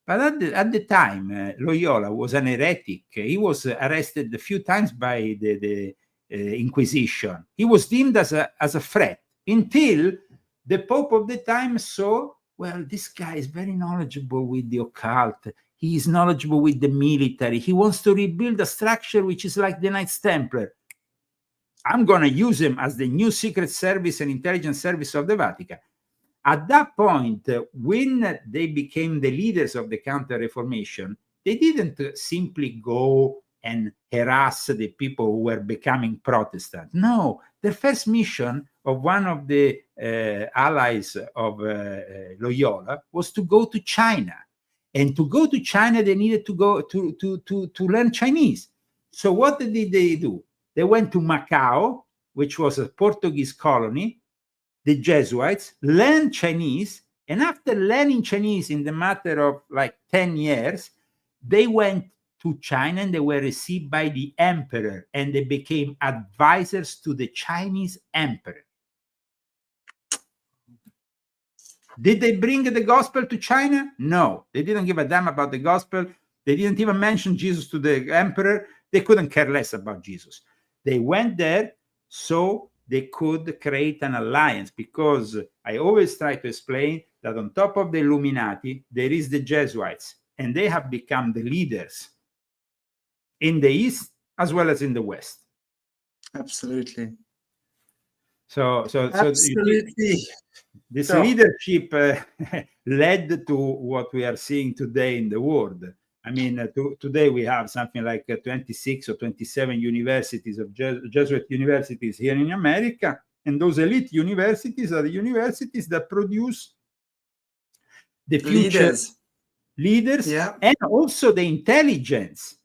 But at the time, Loyola was an heretic. He was arrested a few times by the Inquisition. He was deemed as a threat until the Pope of the time saw, well, this guy is very knowledgeable with the occult. He is knowledgeable with the military. He wants to rebuild a structure which is like the Knights Templar. I'm going to use him as the new secret service and intelligence service of the Vatican. At that point, when they became the leaders of the Counter-Reformation, they didn't simply go and harass the people who were becoming Protestant. No, their first mission of one of the allies of Loyola was to go to China. And to go to China, they needed to go to learn Chinese. So what did they do? They went to Macau, which was a Portuguese colony. The Jesuits learned Chinese, and after learning Chinese in the matter of like 10 years, they went to China and they were received by the emperor, and they became advisors to the Chinese emperor. Did they bring the gospel to China? No, they didn't give a damn about the gospel. They didn't even mention Jesus to the emperor. They couldn't care less about Jesus. They went there so they could create an alliance, because I always try to explain that on top of the Illuminati, there is the Jesuits, and they have become the leaders in the East as well as in the West. Absolutely. So Absolutely. this leadership led to what we are seeing today in the world. I mean, today we have something like 26 or 27 universities of Jesuit universities here in America. And those elite universities are the universities that produce the future leaders and also the intelligence.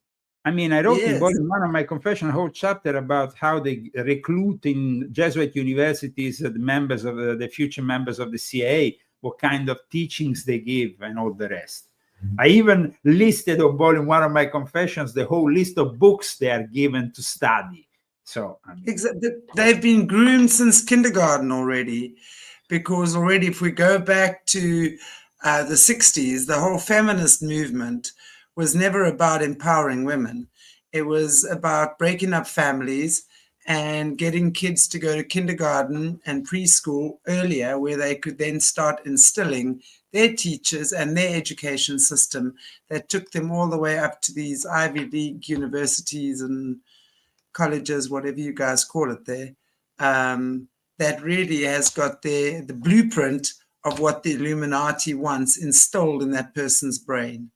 I mean, I wrote in volume 1 of my confession a whole chapter about how they recruit in Jesuit universities the members of the future members of the CIA, what kind of teachings they give, and all the rest. I even listed on volume 1 of my confessions the whole list of books they are given to study. So they've been groomed since kindergarten already, because already if we go back to the 60s, the whole feminist movement was never about empowering women. It was about breaking up families and getting kids to go to kindergarten and preschool earlier, where they could then start instilling their teachers and their education system that took them all the way up to these Ivy League universities and colleges, whatever you guys call it there, that really has got the blueprint of what the Illuminati wants installed in that person's brain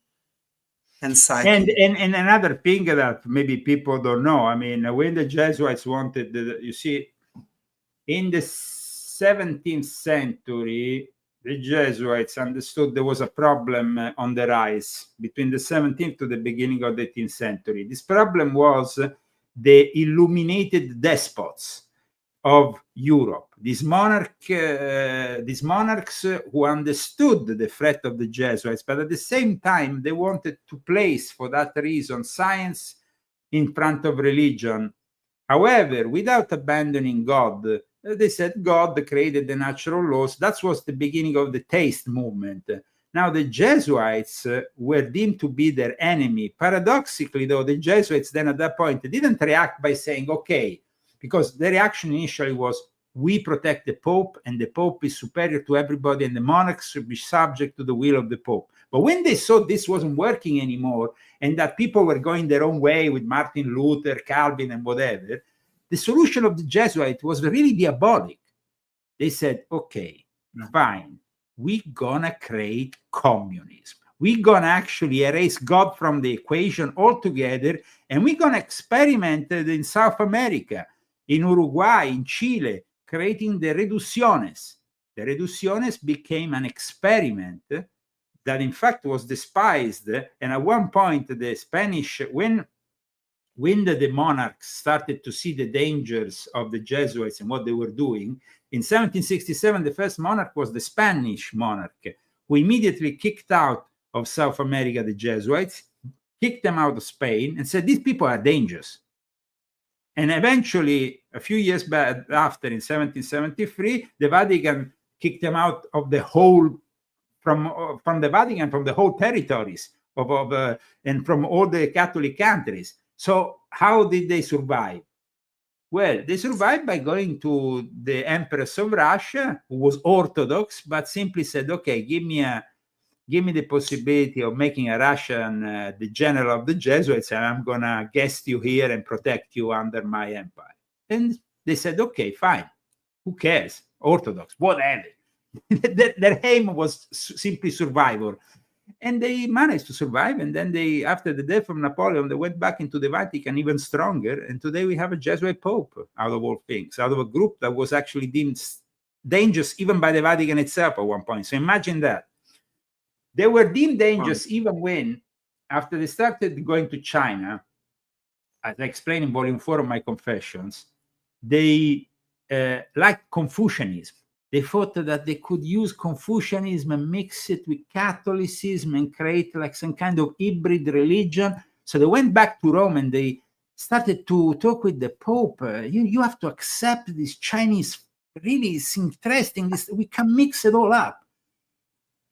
and psyche. And another thing that maybe people don't know, I mean, when the Jesuits wanted, you see, in the 17th century, the Jesuits understood there was a problem on the rise between the 17th to the beginning of the 18th century. This problem was the illuminated despots of Europe, these monarchs who understood the threat of the Jesuits, but at the same time, they wanted to place, for that reason, science in front of religion. However, without abandoning God, they said God created the natural laws. That was the beginning of the taste movement. Now, the Jesuits were deemed to be their enemy. Paradoxically, though, the Jesuits then at that point didn't react by saying, okay, because the reaction initially was, we protect the Pope, and the Pope is superior to everybody, and the monarchs should be subject to the will of the Pope. But when they saw this wasn't working anymore, and that people were going their own way with Martin Luther, Calvin, and whatever, the solution of the Jesuits was really diabolic. They said, okay, fine, we're gonna create communism. We're gonna actually erase God from the equation altogether, and we're gonna experiment in South America, in Uruguay, in Chile, creating the reducciones. The reducciones became an experiment that in fact was despised. And at one point, the Spanish, when the monarchs started to see the dangers of the Jesuits and what they were doing, in 1767, the first monarch was the Spanish monarch, who immediately kicked out of South America the Jesuits, kicked them out of Spain, and said, these people are dangerous. And eventually, a few years back after, in 1773, the Vatican kicked them out of the whole, from the Vatican, from the whole territories and from all the Catholic countries. So how did they survive? Well, they survived by going to the Empress of Russia, who was Orthodox, but simply said, okay, give me the possibility of making a Russian the general of the Jesuits, and I'm going to guest you here and protect you under my empire. And they said, okay, fine. Who cares? Orthodox, whatever. Their aim was simply survival. And they managed to survive. And then after the death of Napoleon, they went back into the Vatican even stronger. And today we have a Jesuit Pope, out of all things, out of a group that was actually deemed dangerous even by the Vatican itself at one point. So imagine that. They were deemed dangerous even when, after they started going to China, as I explained in volume 4 of my Confessions, they liked Confucianism. They thought that they could use Confucianism and mix it with Catholicism and create like some kind of hybrid religion. So they went back to Rome and they started to talk with the Pope. You have to accept this Chinese, really is interesting. We can mix it all up.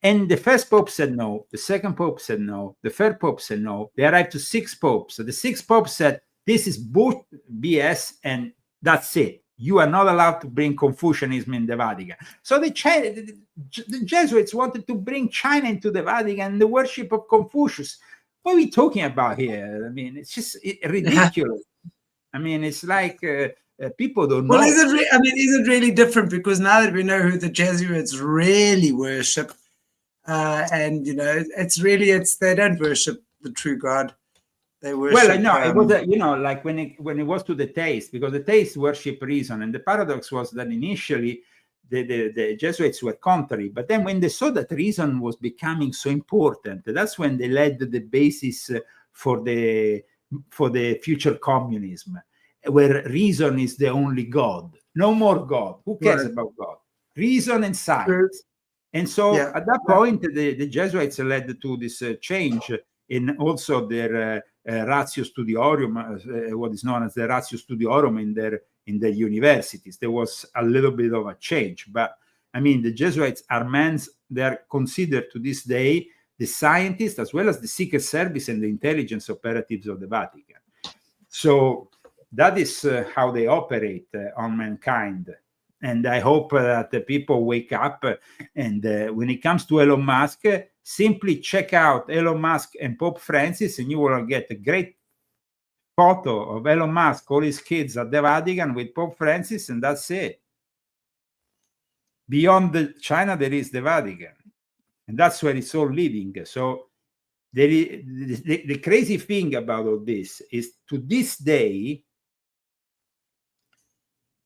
And the first Pope said no. The second Pope said no. The third Pope said no. They arrived to 6 popes. So the 6th Pope said, this is BS and that's it. You are not allowed to bring Confucianism in the Vatican. So the Jesuits wanted to bring China into the Vatican and the worship of Confucius. What are we talking about here? I mean, it's just ridiculous. I mean, it's like people don't know. Well, is it really different? Because now that we know who the Jesuits really worship, and they don't worship the true God. They worship. Well, I know it was like when it was to the taste, because the taste worship reason, and the paradox was that initially the Jesuits were contrary, but then when they saw that reason was becoming so important, that's when they laid the basis for the future communism, where reason is the only God. No more God. Who cares about God? Reason and science. And so at that point, the Jesuits led to this change in also their ratio studiorum, what is known as the ratio studiorum in their universities. There was a little bit of a change, but I mean, the Jesuits are they're considered to this day the scientists as well as the secret service and the intelligence operatives of the Vatican. So that is how they operate on mankind. And I hope that the people wake up. And when it comes to Elon Musk, simply check out Elon Musk and Pope Francis, and you will get a great photo of Elon Musk, all his kids at the Vatican with Pope Francis, and that's it. Beyond China, there is the Vatican, and that's where it's all leading. So the crazy thing about all this is, to this day,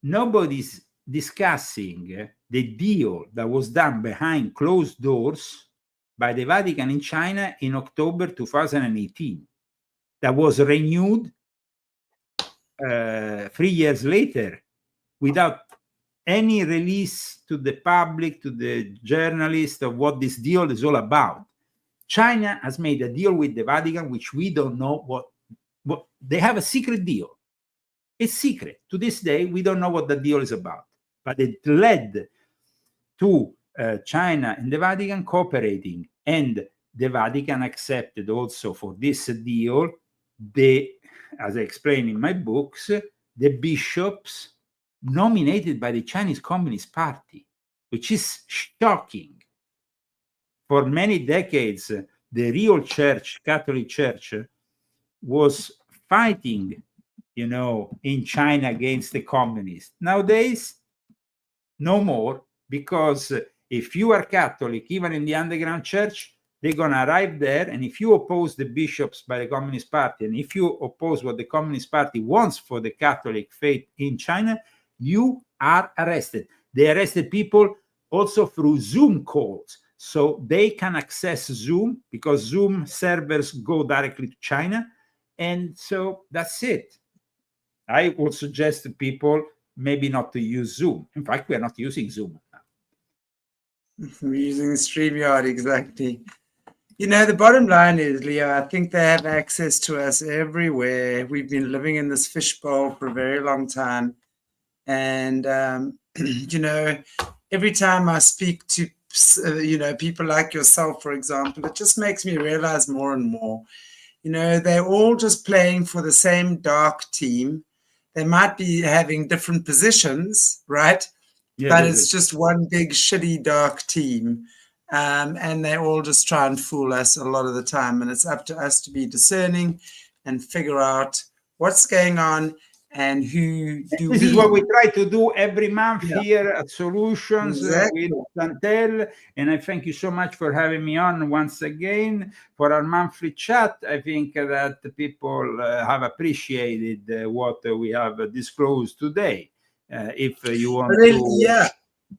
nobody's discussing the deal that was done behind closed doors by the Vatican in China in October 2018, that was renewed 3 years later without any release to the public, to the journalists, of what this deal is all about. China has made a deal with the Vatican, which we don't know what they have a secret deal. It's secret. To this day, we don't know what the deal is about. But it led to China and the Vatican cooperating, and the Vatican accepted also for this deal as I explain in my books, the bishops nominated by the Chinese Communist Party, which is shocking. For many decades, the real church, Catholic Church, was fighting, in China against the communists. Nowadays, no more, because if you are Catholic, even in the underground church, they're going to arrive there, and if you oppose the bishops by the Communist Party, and if you oppose what the Communist Party wants for the Catholic faith in China, you are arrested. They arrested people also through Zoom calls, so they can access Zoom, because Zoom servers go directly to China, and so that's it. I would suggest to people, maybe not to use Zoom. In fact, we are not using Zoom now. We're using StreamYard, exactly. The bottom line is, Leo, I think they have access to us everywhere. We've been living in this fishbowl for a very long time. And, every time I speak to, people like yourself, for example, it just makes me realize more and more, they're all just playing for the same dark team. They might be having different positions, right? Yeah, but it's just one big shitty dark team. And they all just try and fool us a lot of the time. And it's up to us to be discerning and figure out what's going on and who do This is what we try to do every month here at Solutions with Chantelle. And I thank you so much for having me on once again for our monthly chat. I think that people have appreciated what we have disclosed today. If you want to,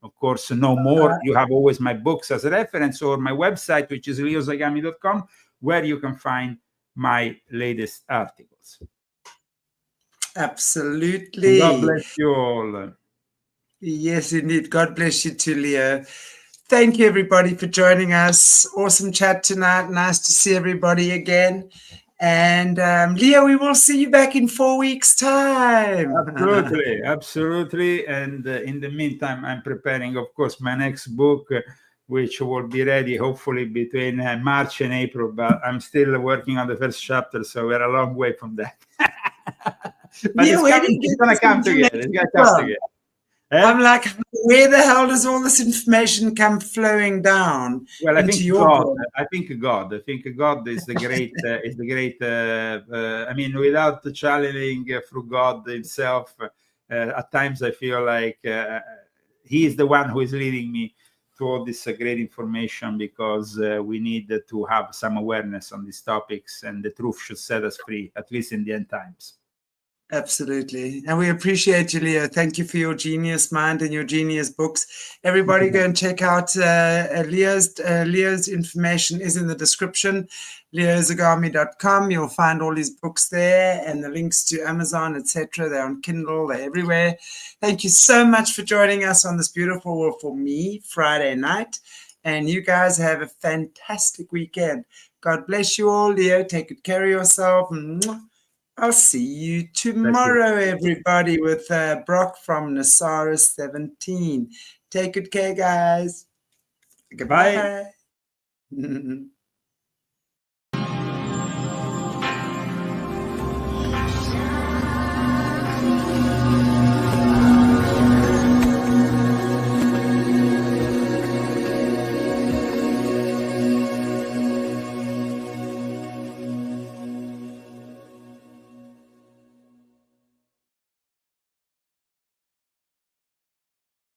of course, know more, you have always my books as a reference or my website, which is leozagami.com, where you can find my latest articles. Absolutely. God bless you all. Yes, indeed. God bless you too, Leo. Thank you, everybody, for joining us. Awesome chat tonight. Nice to see everybody again. And Leo, we will see you back in 4 weeks' time. Absolutely, absolutely. And in the meantime, I'm preparing, of course, my next book, which will be ready hopefully between March and April. But I'm still working on the first chapter, so we're a long way from that. But yeah, it's going to come together. It's going to come together. I'm like, where the hell does all this information come flowing down? Well, I think God. I think God is the great, I mean, without channeling through God himself, at times I feel like he is the one who is leading me to all this great information, because we need to have some awareness on these topics, and the truth should set us free, at least in the end times. Absolutely. And we appreciate you, Leo. Thank you for your genius mind and your genius books. Everybody go and check out Leo's information is in the description, leozagami.com. You'll find all his books there and the links to Amazon, etc. They're on Kindle, they're everywhere. Thank you so much for joining us on this beautiful, well, for me, Friday night. And you guys have a fantastic weekend. God bless you all, Leo. Take good care of yourself. I'll see you tomorrow, everybody, with Brock from Nasaris 17. Take good care, guys. Goodbye.